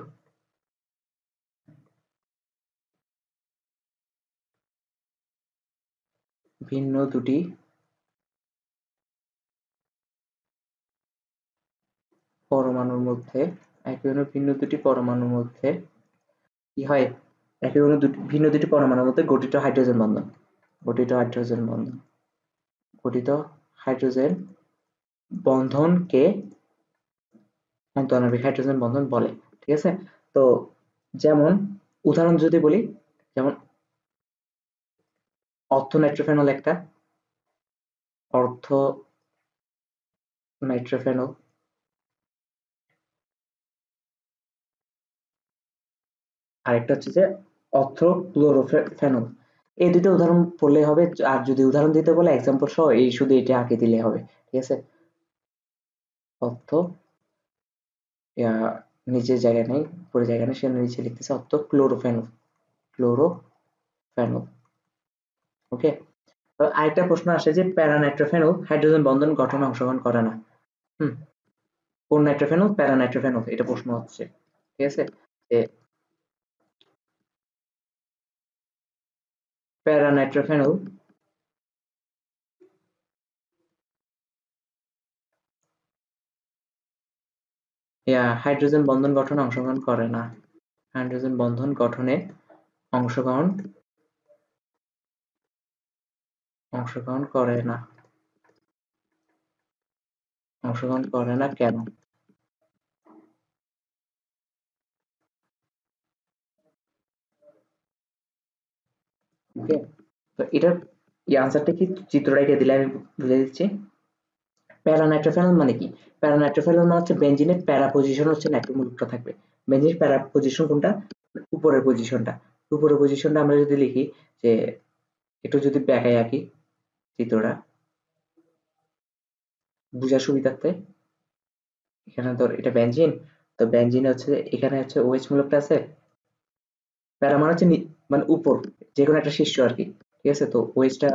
ভিন্ন দুটি পরমাণুর মধ্যে, একই অণুর ভিন্ন দুটি পরমাণুর মধ্যে কি হয়, একই অণুর ভিন্ন দুটি পরমাণুর মধ্যে গঠিত হাইড্রোজেন বন্ধন, গঠিত হাইড্রোজেন বন্ধন, গঠিত হাইড্রোজেন বন্ধনকে অন্তঃআণবিক হাইড্রোজেন বন্ধন বলে। ঠিক আছে, তো যেমন উদাহরণ যদি বলি, যেমন অর্থ নাইট্রোফেনল একটা, অর্থ নাইট্রোফেনল, আরেকটা হচ্ছে যে অর্থ ক্লোরোফেনল। এই দুটো উদাহরণ পড়লে হবে, আর যদি উদাহরণ দিতে বলে এক্সাম্পল সহ এই শুধু এটা আঁকে দিলে হবে। ঠিক আছে, অর্থ নিচের জায়গায় নেই, পুরো জায়গায় নেই, সেখানে নিচে লিখতেছে অর্থ ক্লোরোফেনল, ক্লোরোফেনল। ওকে, তো আরেকটা প্রশ্ন আসে যে প্যারানাইট্রোফেনল হাইড্রোজেন বন্ধন গঠনে অংশগ্রহণ করে না। হুম, কোন নাইট্রোফেনল? প্যারানাইট্রোফেনল, এটা প্রশ্ন হচ্ছে। ঠিক আছে, যে প্যারানাইট্রোফেনল হাইড্রোজেন বন্ধন গঠনে অংশগ্রহণ করে না, হাইড্রোজেন বন্ধন গঠনে অংশগ্রহণ অংশগ্রহণ করে না, অংশগ্রহণ করে না কেন? ওকে, তো এটার আনসারটা কি চিত্রটা এঁকে দিলে আমি বুঝে দিচ্ছি। প্যারানাইট্রোফেনল মানে কি? প্যারানাইট্রোফেনল মানে হচ্ছে বেনজিনের প্যারা পজিশন হচ্ছে নাইট্রোমূলকটা থাকবে। বেনজিনের প্যারা পজিশন কোনটা? উপরের পজিশনটা। উপরের পজিশনটা আমরা যদি লিখি যে একটু যদি ব্যাকায় আঁকি চিত্রটা বুঝার সুবিধার্থে, এখানে ধর এটা বেনজিন, তো বেনজিনে হচ্ছে এখানে হচ্ছে OH মূলকটা আছে, প্যারা মানে হচ্ছে মানে উপর, যে কোনো একটা শীর্ষ আর কি। ঠিক আছে, তো OH-টা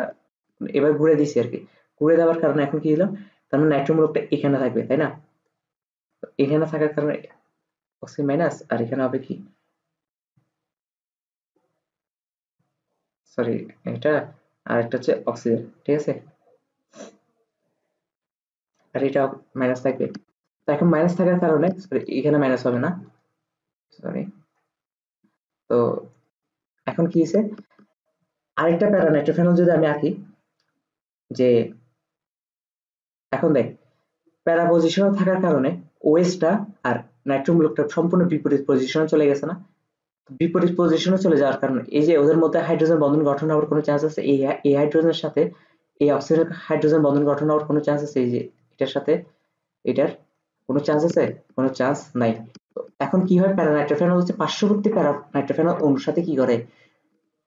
এবার ঘুরে দিছি আর কি, ঘুরে দেওয়ার কারণে এখন কি হলো, তার মানে নাইট্রো মূলকটা এখানে থাকবে, তাই না? তো এখানে থাকার কারণে অক্সিজেন মাইনাস, আর এখানে হবে কি, সরি এটা, আর একটা হচ্ছে অক্সিজেন। ঠিক আছে, আর এটা মাইনাস থাকবে। তো এখন মাইনাস থাকার কারণে সরি এখানে মাইনাস হবে না, সরি। তো এখন কি হয়েছে, আরেকটা প্যারা নাইট্রোফেনল যদি আমি আঁকি, যে এখন দেখ প্যারা পজিশনে থাকার কারণে ওএসটা আর নাইট্রো মূলকটা সম্পূর্ণ বিপরীত পজিশনে চলে গেছে না? বিপরীত পজিশনে চলে যাওয়ার কারণে এই যে ওদের মধ্যে হাইড্রোজেন বন্ধন গঠন হওয়ার কোনো চান্স আছে, এই হাইড্রোজেনের সাথে এই অক্সিজেন হাইড্রোজেন বন্ধন গঠন হওয়ার কোনো চান্স আছে, এই যে এটার সাথে এটার কোনো চান্স আছে? কোনো চান্স নাই। তো এখন কি হয়, প্যারা নাইট্রোফেনল হচ্ছে পার্শ্ববর্তী প্যারা নাইট্রোফেনল অণুর সাথে কি করে,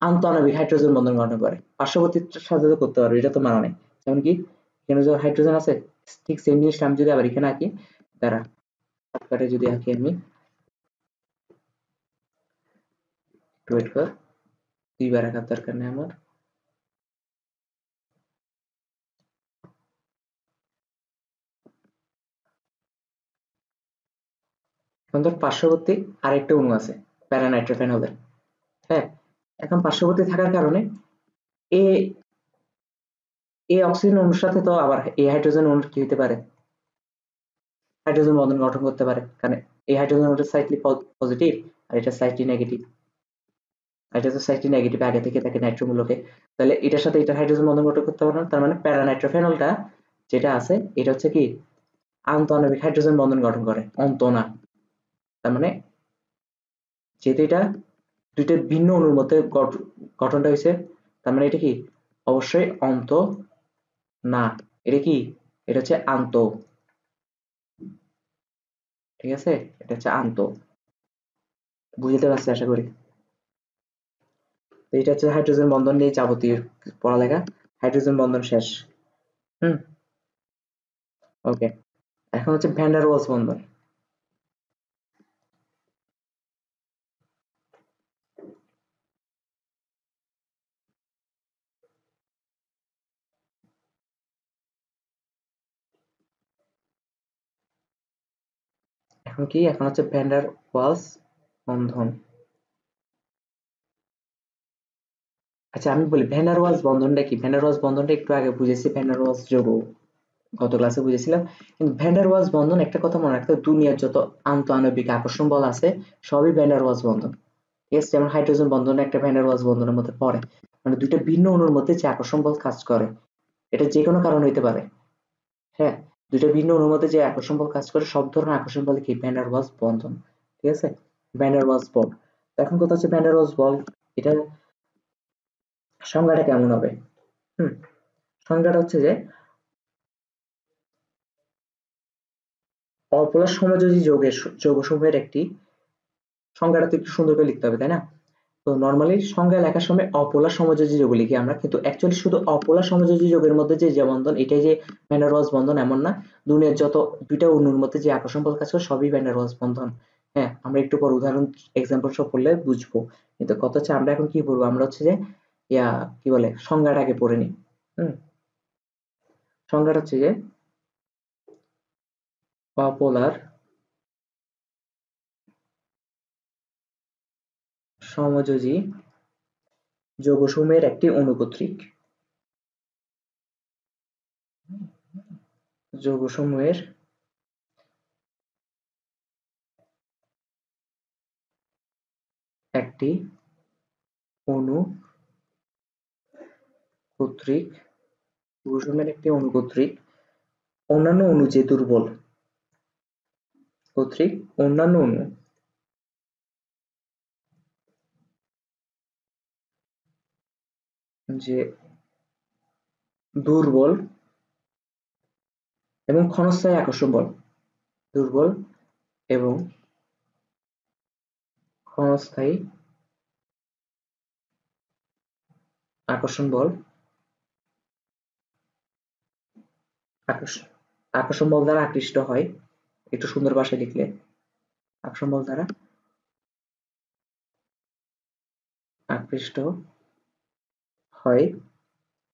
আন্তঃআণবিক হাইড্রোজেন বন্ধন গঠন করে। পার্শ্ববর্তীটার সাথে তো করতে পারবে, এটা তো মানা নেই। যেমন কি এখানে যে হাইড্রোজেন আছে, ঠিক সেম জিনিসটা আমি যদি আবার এখানে আঁকি, দাঁড়া শর্টকাটে যদি আঁকি আমি, একটু ওয়েট কর, দুইবার আঁকার দরকার নেই আমার। এখন ধর পার্শ্ববর্তী আরেকটা অণু আছে প্যারানাইট্রোফেনলের, হ্যাঁ, এখন পার্শ্ববর্তী থাকার কারণে এ এই অক্সিজেন অণুর সাথে তো আবার এই হাইড্রোজেন অণুর কি হতে পারে, হাইড্রোজেন বন্ধন গঠন করতে পারে, কারণ এই হাইড্রোজেন অণুটা সাইক্লিক পজিটিভ আর এটা সাইক্লিক নেগেটিভ। এটা তো সাইডটি নেগেটিভ, আগে থেকে থাকে নাইট্রোমূলকে, তাহলে এটার সাথে এটার হাইড্রোজেন বন্ধন গঠন করতে পারবে না, তার মানে প্যারানাইট্রোফেনলটা যেটা আছে এটা হচ্ছে কি আন্তঃআণবিক হাইড্রোজেন বন্ধন গঠন করে, অন্ত না। তার মানে যেহেতু এটা দুইটা ভিন্ন অণুর মধ্যে গঠনটা হয়েছে, তার মানে এটা কি অবশ্যই অন্ত না, এটা কি, এটা হচ্ছে আন্ত, ঠিক আছে, এটা হচ্ছে আন্ত। বুঝতে পারছি আশা করি। তো এটা হচ্ছে হাইড্রোজেন বন্ধন নিয়ে যাবতীয় পড়ালেখা, হাইড্রোজেন বন্ধন শেষ। হুম, ওকে। এখন হচ্ছে ভ্যান ডার ওয়ালস বন্ধন। এখন কি, এখন হচ্ছে ভ্যান ডার ওয়ালস বন্ধন। আচ্ছা আমি বলি ভ্যান ডার ওয়ালস বন্ধনটা কি। ভ্যান ডার ওয়ালস বন্ধনটা একটু আগে বুঝেছি, ভ্যান ডার ওয়ালস যৌগ গত ক্লাসে বুঝেছিলাম। কিন্তু ভ্যান ডার ওয়ালস বন্ধন একটা কথা মনে রাখতে হবে, দুনিয়ার যত আন্তঃআণবিক আকর্ষণ বল আছে সবই ভ্যান ডার ওয়ালস বন্ধন। ঠিক আছে, যেমন হাইড্রোজেন বন্ধন একটা ভ্যান ডার ওয়ালস বন্ধনের মধ্যে পড়ে, মানে দুইটা ভিন্ন অণুর মধ্যে যে আকর্ষণ বল কাজ করে, এটা যে কোনো কারণ হইতে পারে। হ্যাঁ, দুইটা ভিন্ন অণুর মধ্যে যে আকর্ষণ বল কাজ করে সব ধরনের আকর্ষণ বল কি ভ্যান ডার ওয়ালস বন্ধন। ঠিক আছে, ভ্যান ডার ওয়ালস বল। এখন কথা হচ্ছে ভ্যান ডার ওয়ালস বল এটা সংজ্ঞাটা কেমন হবে। হুম, সংজ্ঞাটা হচ্ছে যে অপোলার সমযোজী যৌগের যৌগসমূহের একটি, সংজ্ঞাটা তো একটু সুন্দর করে লিখতে হবে তাই না। তো নরমালি সংজ্ঞা লেখার সময় অপোলার সমযোজী যৌগ লিখি আমরা, কিন্তু অ্যাকচুয়ালি শুধু অপোলার সমযোজী যৌগের মধ্যে যে বন্ধন এটাই যে ভ্যান ডার ওয়ালস বন্ধন এমন না, দুনিয়ার যত দুইটা অণুর মধ্যে যে আকর্ষণ বল কাজ করে সবই ভ্যান ডার ওয়ালস বন্ধন। হ্যাঁ, আমরা একটু পর উদাহরণ এক্সাম্পল সব পড়লে বুঝবো, কিন্তু কথা হচ্ছে আমরা এখন কি পড়বো, আমরা হচ্ছে যে ইয়া কি বলে সংজ্ঞাটাকে পড়ে নিই। হুম, সংজ্ঞাটা হচ্ছে যে অপোলার সমযোজী যৌগসমূহের একটি অনুকর্তৃক, যৌগসমূহের একটি অণু কর্তৃক, যৌগসমূহের একটি অণু কর্তৃক অন্যান্য অণু যে দুর্বল, কর্তৃক অন্যান্য অণু যে দুর্বল এবং ক্ষণস্থায়ী আকর্ষণ বল, দুর্বল এবং ক্ষণস্থায়ী আকর্ষণ বল, আকর্ষণ আকর্ষণ বল দ্বারা আকৃষ্ট হয়, একটু সুন্দর ভাষায় লিখলে আকর্ষণ বল দ্বারা আকৃষ্ট হয়,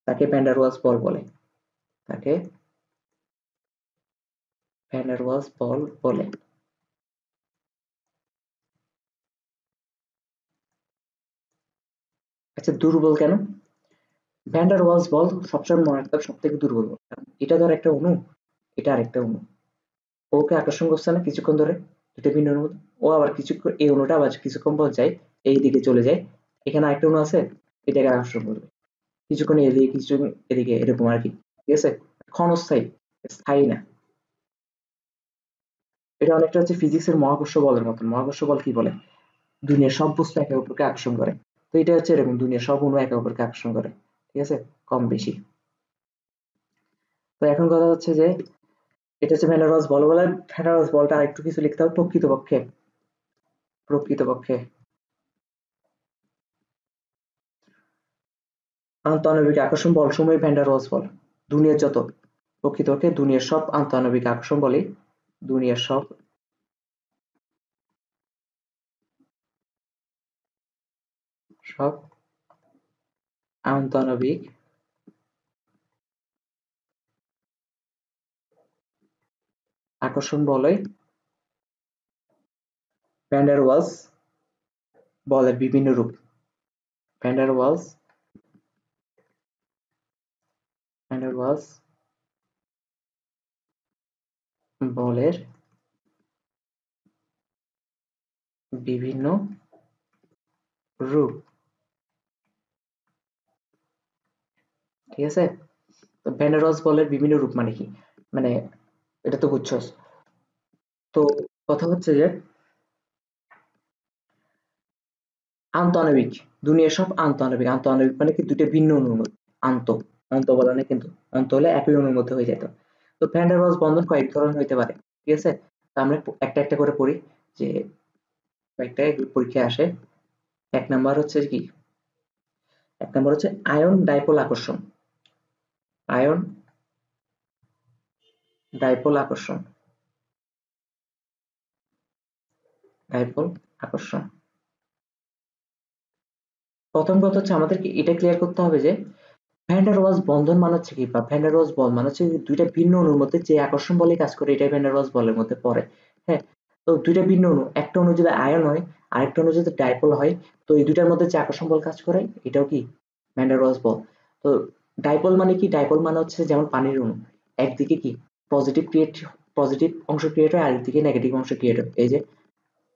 তাকে ভ্যান ডার ওয়ালস বল বলে, তাকে ভ্যান ডার ওয়ালস বল বলে। আচ্ছা দুর্বল কেন, ভ্যান ডার ওয়ালস বল সবসময় মনে রাখতে হবে সব থেকে দুর্বল বল, কারণ এটা ধর একটা অণু, এটা আরেকটা অণু, ওকে আকর্ষণ করছে না কিছুক্ষণ ধরে, দুটো ভিন্ন অণুর মধ্যে, ও আবার কিছুক্ষণ এই অণুটা আবার কিছুক্ষণ পর যায় এই দিকে চলে যায়, এখানে আরেকটা অণু আছে এটাকে আকর্ষণ করবে, কিছুক্ষণ এদিকে কিছুক্ষণ এদিকে, এরকম আর কি। ঠিক আছে, ক্ষণস্থায়ী, স্থায়ী না। এটা অনেকটা হচ্ছে ফিজিক্সের মহাকর্ষ বলের মতন। মহাকর্ষ বল কি বলে, দুনিয়ার সব বস্তু একে অপরকে আকর্ষণ করে, তো এটা হচ্ছে এরকম দুনিয়ার সব অণু একে অপরকে আকর্ষণ করে, ঠিক আছে, কম বেশি। তো এখন কথা হচ্ছে যে এটা হচ্ছে ভ্যান ডার ওয়ালস বল বলে, ভ্যান ডার ওয়ালস বলটা আরেকটু কিছু লিখতে হবে, প্রকৃতপক্ষে, প্রকৃতপক্ষে আন্তঃআণবিক আকর্ষণ বল সমূহই ভ্যান ডার ওয়ালস বল। দুনিয়ার যত, প্রকৃতপক্ষে দুনিয়ার সব আন্তঃআণবিক আকর্ষণ বলই, দুনিয়ার সব সব আন্তঃআণবিক আকর্ষণ বলই ভ্যান ডার ওয়ালস বলের বিভিন্ন রূপ, van der Waals, van der Waals বলের বিভিন্ন রূপ। ঠিক আছে? তো ভ্যান ডার ওয়ালস বলের বিভিন্ন রূপ মানে কি, মানে এটা তো বুঝছস। তো কথা হচ্ছে যে আন্তঃআণবিক, দুনিয়ার সব আন্তঃআণবিক, আন্তঃআণবিক মানে কি দুইটা ভিন্ন অণুর মধ্যে, আন্ত, অন্ত বলে না কিন্তু, অন্ত হলে একই অণুর মধ্যে হয়ে যেত। তো ভ্যান ডার ওয়ালস বন্ধন কয়েক ধরনের হইতে পারে, ঠিক আছে? তো আমরা একটা একটা করে পড়ি, যে কয়েকটা পরীক্ষায় আসে। এক নাম্বার হচ্ছে কি, এক নাম্বার হচ্ছে আয়ন ডাইপোল আকর্ষণ, আয়ন ডাইপোল আকর্ষণ, ডাইপোল আকর্ষণ। প্রথম কথা হচ্ছে আমাদেরকে এটা ক্লিয়ার করতে হবে যে ভ্যান ডার ওয়ালস বন্ধন মানে হচ্ছে কি, বা ভ্যান ডার ওয়ালস বল মানে হচ্ছে দুইটা ভিন্ন অণুর মধ্যে যে আকর্ষণ বলে কাজ করে, এটাই ভ্যান ডার ওয়ালস বলের মধ্যে পড়ে। হ্যাঁ, তো দুইটা ভিন্ন অণু, একটা অণু যদি আয়ন হয়, আরেকটা অণু যদি ডাইপোল হয়, তো এই দুইটার মধ্যে যে আকর্ষণ বল কাজ করে, এটাও কি ভ্যান ডার ওয়ালস বল। তো ডাইপোল মানে কি, ডাইপোল মানে হচ্ছে যেমন পানির অণু, একদিকে কি পজিটিভ ক্রিয়েট, পজিটিভ অংশ ক্রিয়েট হয়, আরেকদিকে নেগেটিভ অংশ ক্রিয়েট হয়। এই যে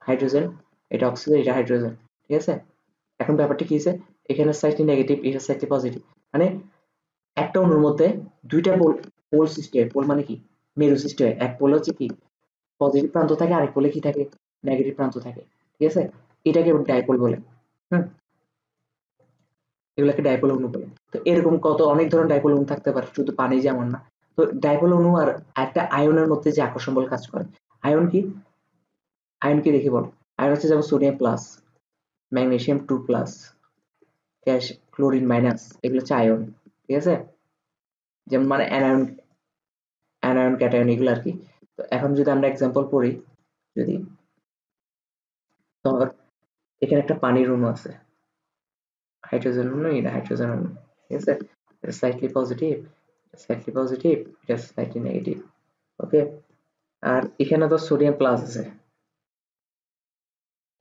হাইড্রোজেন, এটা অক্সিজেন, এটা হাইড্রোজেন, ঠিক আছে? এখন ব্যাপারটা কি হয়েছে, এখানে সাইডটি নেগেটিভ, এটা সাইডটি পজিটিভ, মানে একটা অণুর মধ্যে দুইটা পোল, পোল সৃষ্টি হয়। পোল মানে কি, মেরু সৃষ্টি হয়। এক পোল হচ্ছে কি পজিটিভ প্রান্ত থাকে, আরেক পোলে কি থাকে, নেগেটিভ প্রান্ত থাকে, ঠিক আছে? এটাকে ডাইপোল বলে। হুম, এগুলাকে ডাইপোল অণু বলে। তো এরকম কত অনেক ধরনের ডাইপোল অণু থাকতে পারে, শুধু পানি যেমন না। তো ডাইপোল অণু আর একটা আয়নের মধ্যে যে আকর্ষণ বল কাজ করে, আয়ন কি, আয়ন কি দেখি বল। আয়ন হচ্ছে যেমন sodium plus, magnesium 2 plus, chlorine minus, এগুলো হচ্ছে আয়ন, ঠিক আছে? যেমন মানে অ্যানায়ন, অ্যানায়ন ক্যাটায়ন এগুলো আর কি। তো এখন যদি আমরা এক্সাম্পল পড়ি, যদি ধর এখানে একটা পানির অণু আছে, হাইড্রোজেন অণু, এটা হাইড্রোজেন অণু, ঠিক আছে? এটা স্লাইটলি পজিটিভ, স্লাইটলি পজিটিভ, এটা স্লাইটলি নেগেটিভ, ওকে? আর এখানে তো সোডিয়াম প্লাস আছে,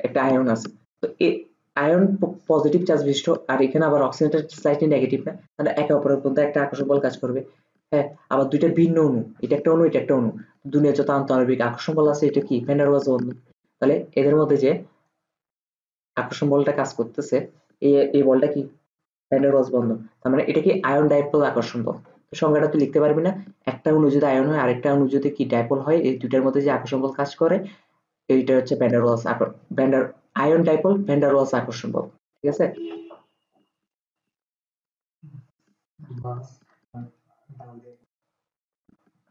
একটা আয়ন আছে। তো এই আয়ন পজিটিভ চার্জ বিশিষ্ট, আর এখানে আবার অক্সিজেনটা স্লাইটলি নেগেটিভ না, তাহলে একে অপরের মধ্যে একটা আকর্ষণ বল কাজ করবে। হ্যাঁ, আবার দুইটা ভিন্ন অণু, এটা একটা অণু, এটা একটা অণু, দুনিয়া যত আন্তঃআণবিক আকর্ষণ বল আছে, এটা কি ভ্যান ডার ওয়ালস বন্ধন। তাহলে এদের মধ্যে যে আকর্ষণ বলটা কাজ করতেছে, এই এই বলটা কি ভ্যান ডার ওয়ালস বন্ধন। তার মানে এটা কি আয়ন ডাইপোল আকর্ষণ বল। তো সংজ্ঞাটা তুই লিখতে পারবি না, একটা অণু যদি আয়ন হয়, আরেকটা অণু যদি কি ডাইপোল হয়, এই দুইটার মধ্যে যে আকর্ষণ বল কাজ করে, এইটা হচ্ছে van der Waals van der, ion dipole van der Waals আকর্ষণ বল, ঠিক আছে?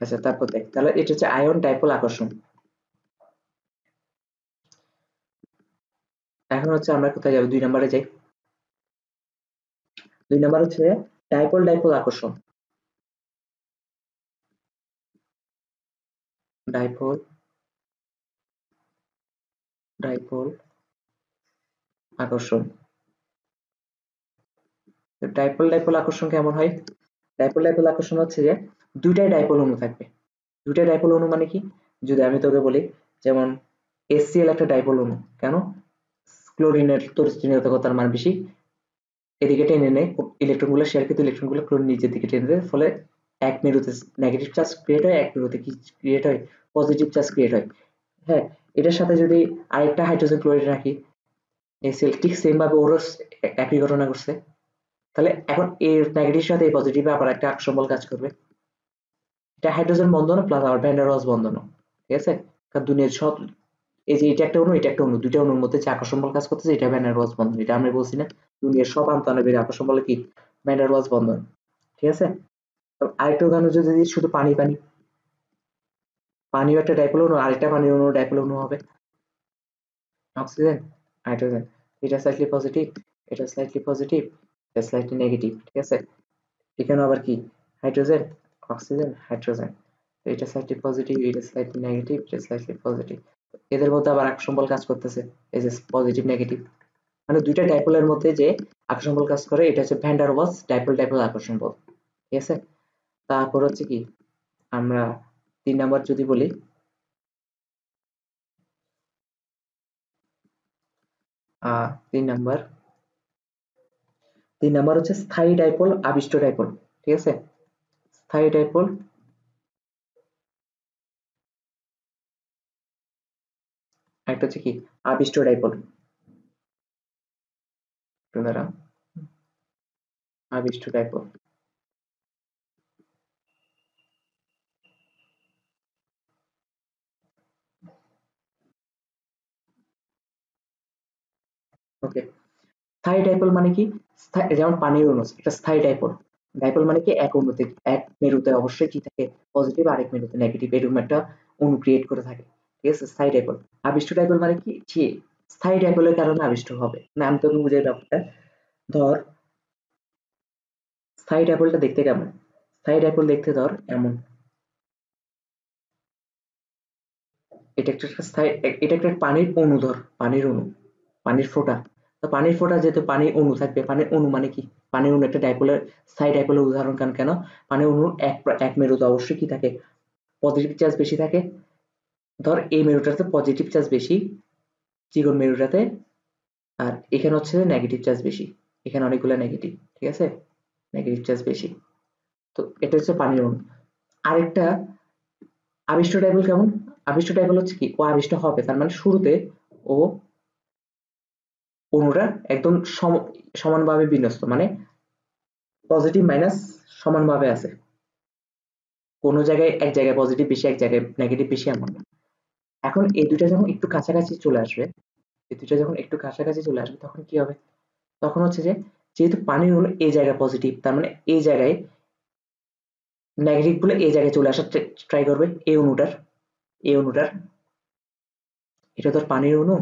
আচ্ছা, তারপর দেখ, তাহলে এটা হচ্ছে আয়ন ডাইপোল আকর্ষণ। এখন হচ্ছে আমরা কোথায় যাবো, 2 নম্বরে যাই। 2 নম্বর হচ্ছে ডাইপোল ডাইপোল আকর্ষণ, ডাইপোল ডাইপোল আকর্ষণ। ডাইপোল ডাইপোল আকর্ষণ কেমন হয়, ডাইপোল ডাইপোল আকর্ষণ হচ্ছে যে দুইটাই ডাইপোল অণু থাকবে। দুইটা ডাইপোল অণু মানে কি, যদি আমি তোকে বলি, যেমন HCl একটা ডাইপোল অণু, কেন, ক্লোরিনের তড়িৎচুম্বকতার মান বেশি, এদিকে টেনে নেয় ইলেকট্রন গুলো, শেয়ার কিন্তু ইলেকট্রন গুলো ক্লোরিন নিচের দিকে টেনে দেয়, ফলে এক মেরুতে নেগেটিভ চার্জ ক্রিয়েট হয়, এক মেরুতে কি ক্রিয়েট হয়, পজিটিভ চার্জ ক্রিয়েট হয়। হ্যাঁ, এটার সাথে যদি আরেকটা হাইড্রোজেন ক্লোরাইড রাখি, HCl ঠিক সেম ভাবে ওরও একই ঘটনা ঘটছে, তাহলে এখন এর নেগেটিভ সাথে এই পজিটিভে আবার একটা আকর্ষণ বল কাজ করবে। এটা হাইড্রোজেন বন্ধন প্লাস আবার ভ্যান ডার ওয়ালস বন্ধন, ঠিক আছে? কারণ দুনিয়ার সব, এই যে এটা একটা অণু, এটা একটা অণু, দুইটা অণুর মধ্যে যে আকর্ষণ বল কাজ করতেছে, এটা ভ্যান ডার ওয়ালস বন্ধন। এটা আমি বলছি না, দুনিয়ার সব আন্তঃআণবিক আকর্ষণ বলে কি ভ্যান ডার ওয়ালস বন্ধন, ঠিক আছে? আরেকটা উদাহরণ যদি দিই, শুধু পানি, পানি, পানিও একটা ডাইপোল অণু, আরেকটা পানির অণু ডাইপোল অণু হবে, অক্সিজেন, হাইড্রোজেন, এটা স্লাইটলি পজিটিভ, এটা স্লাইটলি পজিটিভ, এটা স্লাইটলি নেগেটিভ, ঠিক আছে? এখানে আবার কি হাইড্রোজেন, অক্সিজেন, হাইড্রোজেন, এটা স্লাইটলি পজিটিভ, এটা স্লাইটলি নেগেটিভ, এটা স্লাইটলি পজিটিভ। এদের মধ্যে আবার আকর্ষণ বল কাজ করতেছে, এই যে পজিটিভ নেগেটিভ, মানে দুইটা ডাইপোলের মধ্যে যে আকর্ষণ বল কাজ করে, এটা হচ্ছে van der Waals dipole dipole আকর্ষণ বল, ঠিক আছে? তারপর হচ্ছে কি, আমরা 3 নাম্বার যদি বলি, 3 নাম্বার, 3 নাম্বার হচ্ছে স্থায়ী ডাইপোল আবিষ্ট ডাইপোল, ঠিক আছে? স্থায়ী ডাইপোল, একটা হচ্ছে কি আবিষ্ট ডাইপোল, একটু দাঁড়া, আবিষ্ট ডাইপোল, ওকে, স্থায়ী ডাইপোল মানে কি? যেমন পানির অণু একটা স্থায়ী ডাইপোল। ডাইপোল মানে কি এক অণুতে এক মেরুতে অবশ্যই কি থাকে পজিটিভ, আরেক মেরুতে নেগেটিভ, এরকম একটা অণু ক্রিয়েট করে থাকে। ঠিক আছে, স্থায়ী ডাইপোল। আবিষ্ট ডাইপোল মানে কি? যে স্থায়ী ডাইপোলের কারণে আবিষ্ট হবে না। আমি তোকে বুঝাই ব্যাপারটা। ধর স্থায়ী ডাইপোলটা দেখতে কেমন? স্থায়ী ডাইপোল দেখতে ধর এমন। এটা একটা স্থায়ী, এটা একটা পানির অণু, ধর পানির অণু, পানির ফোঁটা। তো পানির ফোঁটা যেহেতু পানির অণু থাকবে, পানির অণু মানে কি? পানির অণু একটা ডাইপোলের, স্থায়ী ডাইপোলের উদাহরণ কেন কেন? পানির অণুর এক মেরুতে অবশ্যই কি থাকে? পজিটিভ চার্জ বেশি থাকে। ধর এই মেরুটাতে পজিটিভ চার্জ বেশি, চিকন মেরুটাতে, আর এখানে হচ্ছে নেগেটিভ চার্জ বেশি। এখানে অনেকগুলো নেগেটিভ, ঠিক আছে, নেগেটিভ চার্জ বেশি। তো এটা হচ্ছে পানির অণু। আরেকটা আবিষ্ট ডাইপোল কেমন? আবিষ্ট ডাইপোল হচ্ছে কি? ও আবিষ্ট হবে, তার মানে শুরুতে ও অণুরা একদম সমানভাবে বিন্যস্ত, মানে পজিটিভ মাইনাস সমানভাবে আছে। কোনো জায়গায় এক জায়গায় পজিটিভ বেশি, এক জায়গায় নেগেটিভ বেশি, এমন না। এখন এই দুইটা যখন একটু কাছাকাছি চলে আসবে, এই দুইটা যখন একটু কাছাকাছি চলে আসবে, তখন কি হবে? তখন হচ্ছে যে, যেহেতু পানির অণু এই জায়গায় পজিটিভ, তার মানে এই জায়গায় নেগেটিভ গুলো এই জায়গায় চলে আসার ট্রাই করবে। এই অণুটার এটা তোর পানির অণু,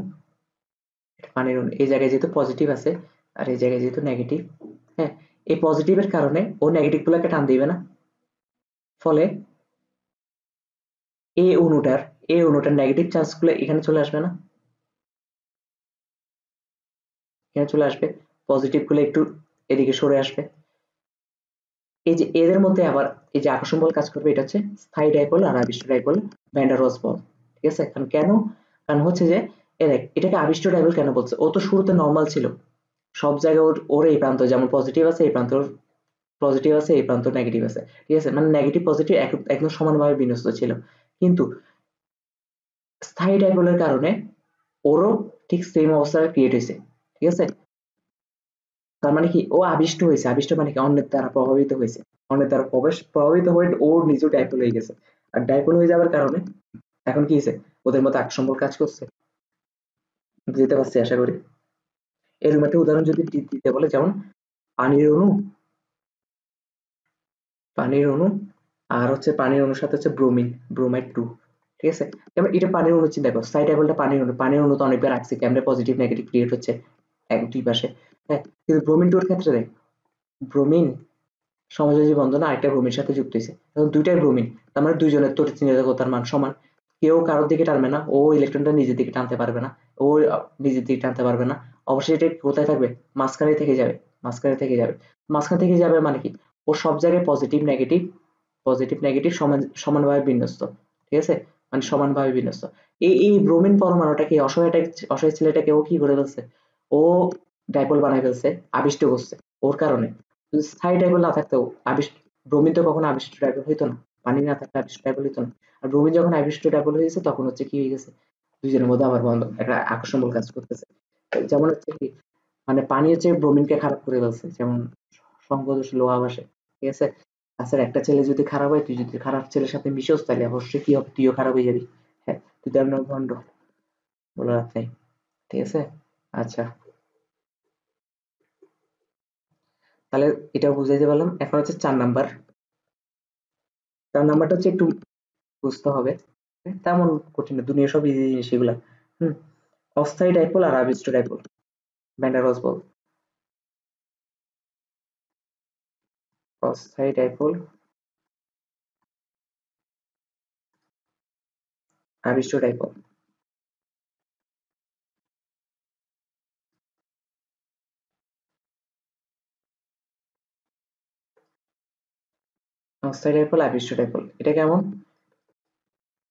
এটা পানির অণু, এই জায়গায় যেহেতু পজিটিভ আছে আর এই জায়গায় যেহেতু নেগেটিভ, হ্যাঁ, এই পজিটিভের কারণে ও নেগেটিভ গুলোকে টান দিবে না। ফলে এই অণুটার নেগেটিভ চার্জ গুলো এখানে চলে আসবে না, এখানে চলে আসবে। পজিটিভ গুলো একটু এদিকে সরে আসবে। এই যে এদের মধ্যে আবার এই যে আকর্ষণ বল কাজ করবে, এটা হচ্ছে স্থায়ী ডাইপোল আর আবিষ্ট ডাইপোল, ভ্যান ডার ওয়ালস বল। ঠিক আছে, কারণ কেন? কারণ হচ্ছে যে দেখ, এটাকে আবিষ্ট ডাইপোল কেন বলছে? ও তো শুরুতে নর্মাল ছিল, সব জায়গায় ওর এই প্রান্ত যেমন পজিটিভ আছে, এই প্রান্ত পজিটিভ আছে, এই প্রান্ত নেগেটিভ আছে। ঠিক আছে, মানে নেগেটিভ পজিটিভ একদম সমানভাবে বিন্যস্ত ছিল। কিন্তু স্থায়ী ডাইপোলের কারণে ওরও ঠিক সেম অবস্থা ক্রিয়েট হয়েছে। ঠিক আছে, তার মানে কি? ও আবিষ্ট হয়েছে। আবিষ্ট মানে কি? অন্যের দ্বারা প্রভাবিত হয়েছে। অন্যের দ্বারা প্রভাবিত হয়ে ওর নিজেও ডাইপোল হয়ে গেছে। আর ডাইপোল হয়ে যাওয়ার কারণে এখন কি হয়েছে? ওদের মধ্যে আকর্ষণ বল কাজ করছে। বুঝতে পারছি আশা করি। এরকম একটা উদাহরণ যদি দিতে বলে, যেমন পানির অণু, পানির অণু আর হচ্ছে পানির অণুর সাথে হচ্ছে ব্রোমিন, ব্রোমাইড টু। ঠিক আছে, যেমন এটা পানির অণু চিন্তা করো, সাইড ডাইপোলটা পানির অণু, পানির অণু তো অনেকবার রাখছে, কেমনে পজিটিভ নেগেটিভ ক্রিয়েট হচ্ছে এক দুই পাশে। হ্যাঁ, কিন্তু ব্রোমিন টুর ক্ষেত্রে দেখ, ব্রোমিন সমযোজী বন্ধনে আরেকটা ব্রোমিনের সাথে যুক্ত হয়েছে, এখন দুইটাই ব্রোমিন, তার মানে দুইজনের তড়িৎচুম্বকতার মান সমান। কেউ কারোর দিকে টানবে না, ও ইলেকট্রনটা নিজের দিকে টানতে পারবে না, ও নিজের দিকে টানতে পারবে না। অবশ্যই এটা কোথায় থাকবে? মাঝখানে থেকে যাবে, মাঝখানে থেকে যাবে। মাঝখান থেকে যাবে মানে কি? ও সব জায়গায় পজিটিভ নেগেটিভ, পজিটিভ নেগেটিভ সমানভাবে বিন্যস্ত। ঠিক আছে, মানে সমানভাবে বিন্যস্ত। এই ব্রোমিন পরমাণুটাকে, অসহায় ছেলেটাকে ও কি করে ফেলছে? ও ডাইপোল বানাই ফেলছে, আবিষ্ট করছে ওর কারণে। যদি স্থায়ী ডাইপোল না থাকতো, আবিষ্ট ব্রোমিন তো কখনো আবিষ্ট ডাইপোল হইতো না। পানি না থাকলে আবিষ্ট ডাইপোল হইতো না। আর ব্রোমিন যখন আবিষ্ট ডাইপোল হয়েছে, তখন হচ্ছে কি হয়ে গেছে? দুইজনের মধ্যে আবার বন্ধ, একটা আকর্ষণ বল কাজ করতেছে। যেমন হচ্ছে কি, মানে পানি হচ্ছে ব্রোমিনকে খারাপ করে ফেলছে, যেমন সঙ্গদোষ লোহা ভাসে। ঠিক আছে, আচ্ছা, একটা ছেলে যদি খারাপ হয়, তুই যদি খারাপ ছেলের সাথে মিশোস, তাহলে অবশ্যই কি হবে? তুইও খারাপ হয়ে যাবি। হ্যাঁ, তুই তো এমন ভণ্ড, বলে লাভ নাই। ঠিক আছে, আচ্ছা, তাহলে এটাও বুঝাইতে পারলাম। এখন হচ্ছে 4 নাম্বার। 4 নাম্বারটা হচ্ছে একটু বুঝতে হবে, তেমন কঠিন না, দুনিয়া সব ইজি জিনিস এগুলা। হুম, অস্থায়ী ডাইপোল আর আবিষ্ট ডাইপোল, ভ্যান ডার ওয়ালস বল। অস্থায়ী ডাইপোল, আবিষ্ট ডাইপোল। অস্থায়ী ডাইপোল, আবিষ্ট ডাইপোল, এটা কেমন?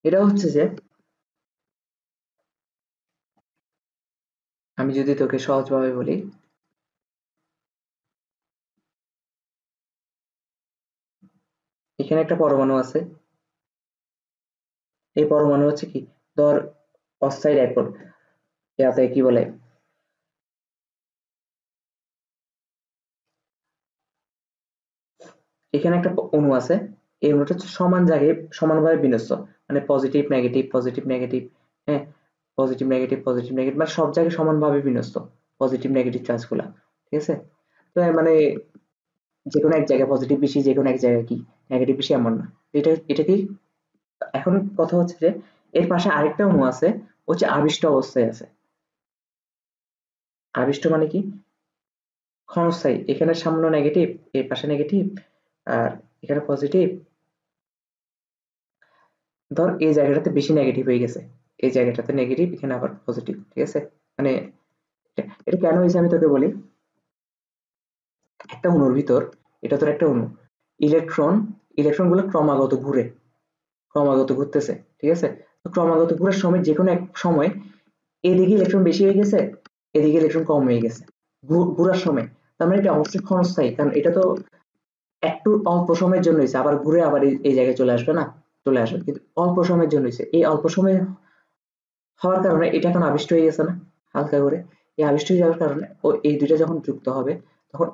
এটা হচ্ছে যে, আমি যদি তোকে সহজভাবে বলি, এখানে একটা পরমাণু আছে, এই পরমাণু হচ্ছে কি, ধর অস্থায়ী ডাইপোল, ইয়াতে কি বলে, এখানে একটা অণু আছে, এই অণুটা হচ্ছে সমান জায়গায় সমানভাবে বিন্যস্ত, মানে পজিটিভ নেগেটিভ পজিটিভ নেগেটিভ, হ্যাঁ, পজিটিভ নেগেটিভ পজিটিভ নেগেটিভ, মানে সব জায়গায় সমানভাবে বিন্যস্ত। পজিটিভ নেগেটিভ চার্জগুলা, ঠিক আছে? তো মানে যে কোনো এক জায়গায় পজিটিভ বেশি, যে কোনো এক জায়গায় কি নেগেটিভ বেশি এমন না। এটা কি এখন কথা হচ্ছে যে এর পাশে আরেকটা অণু আছে, হচ্ছে আবিষ্ট অবস্থায় আছে। আবিষ্ট মানে কি? ক্ষণস্থায়ী। এখানে সামনে নেগেটিভ, এর পাশে নেগেটিভ, আর এখানে পজিটিভ। ধর এই জায়গাটাতে বেশি নেগেটিভ হয়ে গেছে, এই জায়গাটাতে নেগেটিভ, এখানে আবার পজিটিভ, ঠিক আছে? মানে এটা কেন হয়েছে আমি তোকে বলি। একটা অণুর ভিতর, এটা তোর একটা অণু, ইলেকট্রন ইলেকট্রন গুলো ক্রমাগত ঘুরতেছে, ঠিক আছে? তো ক্রমাগত ঘুরার সময় যে কোনো এক সময় এদিকে ইলেকট্রন বেশি হয়ে গেছে, এদিকে ইলেকট্রন কম হয়ে গেছে ঘুরার সময়। তার মানে এটা অবশ্যই ক্ষণস্থায়ী, কারণ এটা তো একটু অল্প সময়ের জন্য হয়েছে, আবার ঘুরে আবার এই জায়গায় চলে আসবে না, চলে আসবে, কিন্তু অল্প সময়ের জন্য হয়েছে। এই অল্প সময় হওয়ার কারণে এটা এখন আবিষ্ট হয়ে গেছে না হালকা করে। এই আবিষ্ট হয়ে যাওয়ার কারণে ও এই দুইটা যখন যুক্ত হবে, তখন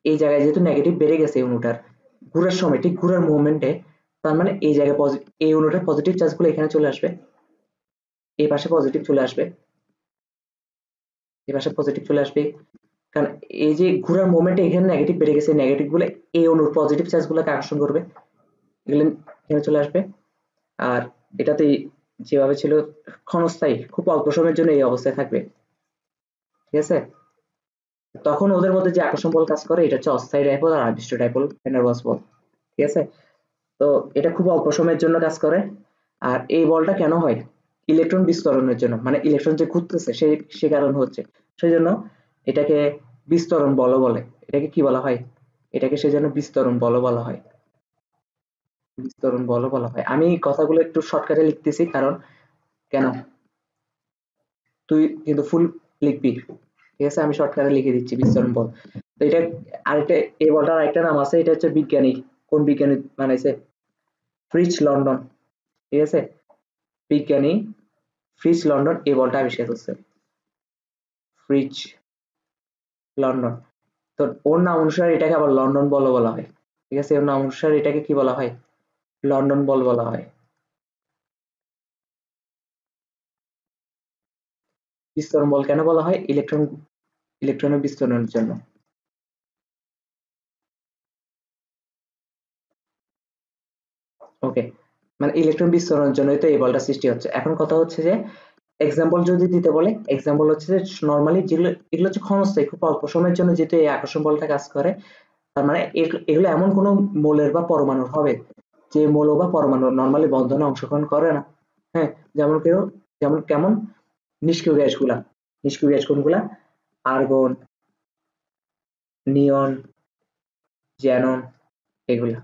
এই জায়গায় যেহেতু নেগেটিভ বেড়ে গেছে এই অণুটার ঘুরার সময়, ঠিক ঘুরার মুভমেন্টে, তার মানে এই জায়গায় এই অণুটার পজিটিভ চার্জগুলো এখানে চলে আসবে, এই পাশে পজিটিভ চলে আসবে, এই পাশে পজিটিভ চলে আসবে। কারণ এই যে ঘুরার মোমেন্টে এখানে নেগেটিভ বেড়ে গেছে, নেগেটিভ গুলো এই অণুর পজিটিভ চার্জ গুলোকে আকর্ষণ করবে, এগুলো এখানে চলে আসবে। আর এটাতে যেভাবে ছিল ক্ষণস্থায়ী, খুব অল্প সময়ের জন্য এই অবস্থায় থাকবে, ঠিক আছে? তখন ওদের মধ্যে যে আকর্ষণ বল কাজ করে, এটা হচ্ছে অস্থায়ী ডাইপোল আর আদিষ্ট ডাইপোল ভ্যান ডার ওয়ালস বল, ঠিক আছে? তো এটা খুব অল্প সময়ের জন্য কাজ করে। আর এই বলটা কেন হয়? ইলেকট্রন বিস্তরণের জন্য, মানে ইলেকট্রন যে ঘুরতেছে সে কারণ হচ্ছে, সেই জন্য এটাকে বিস্তরণ বল বলে। এটাকে কি বলা হয়? এটাকে সেজন্য বিস্তরণ বল বলা হয়, বিস্তরণ বল বলা হয়। আমি কথাগুলো একটু শর্টকাটে লিখতেছি, কারণ কেন, তুই কিন্তু ফুল লিখবি, ঠিক আছে? আমি শর্টকাটে লিখে দিচ্ছি বিস্তরণ বল। তো এটা আরেকটা, এই বলটার আরেকটা নাম আছে, এটা হচ্ছে বিজ্ঞানী, কোন বিজ্ঞানী বানাইছে? ফ্রিচ লন্ডন, ঠিক আছে? বিজ্ঞানী ফ্রিচ লন্ডন এই বলটা আবিষ্কার করছে, ফ্রিচ লন্ডন। তো ওর নাম অনুসারে এটাকে আবার লন্ডন বল বলা হয়, ঠিক আছে? ওর নাম অনুসারে এটাকে কি বলা হয়? লন্ডন বল বলা হয়। বিস্তরণ বল কেন বলা হয়? ইলেকট্রনের বিস্তরণের জন্য। ওকে, মানে ইলেকট্রন বিস্তরণের জন্যই তো এই বলটা সৃষ্টি হচ্ছে। এখন কথা হচ্ছে যে এক্সাম্পল যদি দিতে বলে, এক্সাম্পল হচ্ছে যে নরমালি যেগুলো, এগুলো হচ্ছে ক্ষণস্থায়ী, খুব অল্প সময়ের জন্য যেহেতু এই আকর্ষণ বলটা কাজ করে, তার মানে এগুলো এমন কোনো মৌলের বা পরমাণুর হবে যে মৌল বা পরমাণু নরমালি বন্ধনে অংশগ্রহণ করে না। হ্যাঁ, যেমন কেউ, যেমন কেমন, নিষ্ক্রিয় গ্যাসগুলা, নিষ্ক্রিয় গ্যাস কোনগুলা? আর্গন, নিয়ন, জ্যানন, এগুলা,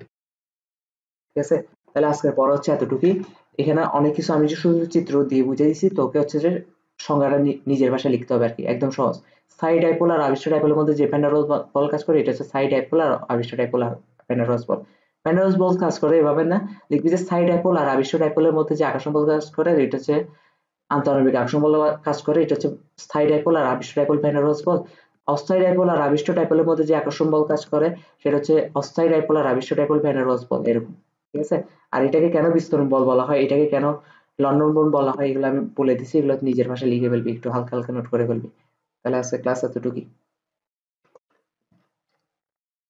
ঠিক আছে? তাহলে আজকের পড়া হচ্ছে এতটুকুই। এখানে অনেক কিছু আমি যে শুধু চিত্র দিয়ে বুঝে দিচ্ছি, তোকে হচ্ছে যে সংজ্ঞাটা নিজের ভাষায় লিখতে হবে আর কি, একদম সহজ। সাই ডাইপোল আর আবিষ্ট ডাইপোলের মধ্যে যে ভ্যান ডার ওয়ালস বল কাজ করে, এটা হচ্ছে সাই ডাইপোল, আর আবিষ্ট ডাইপোল আর ভ্যান ডার ওয়ালস বল। ভ্যান ডার ওয়ালস বল কাজ করে এভাবে না, লিখবি যে সাই ডাইপোল আর আবিষ্ট ডাইপোলের মধ্যে যে আকর্ষণ বল কাজ করে, এটা হচ্ছে আন্তঃআণবিক আকর্ষণ বল কাজ করে, এটা হচ্ছে স্থায়ী ডাইপোল আর আবিষ্ট ডাইপোল ভ্যান ডার ওয়ালস বল। অস্থায়ী ডাইপোল আর আবিষ্ট ডাইপোলের মধ্যে যে আকর্ষণ বল কাজ করে, সেটা হচ্ছে অস্থায়ী ডাইপোল আর আবিষ্ট ডাইপোল ভ্যান ডার ওয়ালস বল, এরকম, ঠিক আছে? আর এটাকে কেন বিস্তরণ বল বলা হয়, এটাকে কেন লন্ডন বল বলা হয়, এগুলো আমি বলে দিছি, এগুলো নিজের ভাষায় লিখে ফেলবি, একটু হালকা হালকা নোট করে ফেলবি। তাহলে আজকে ক্লাস এতটুকুই।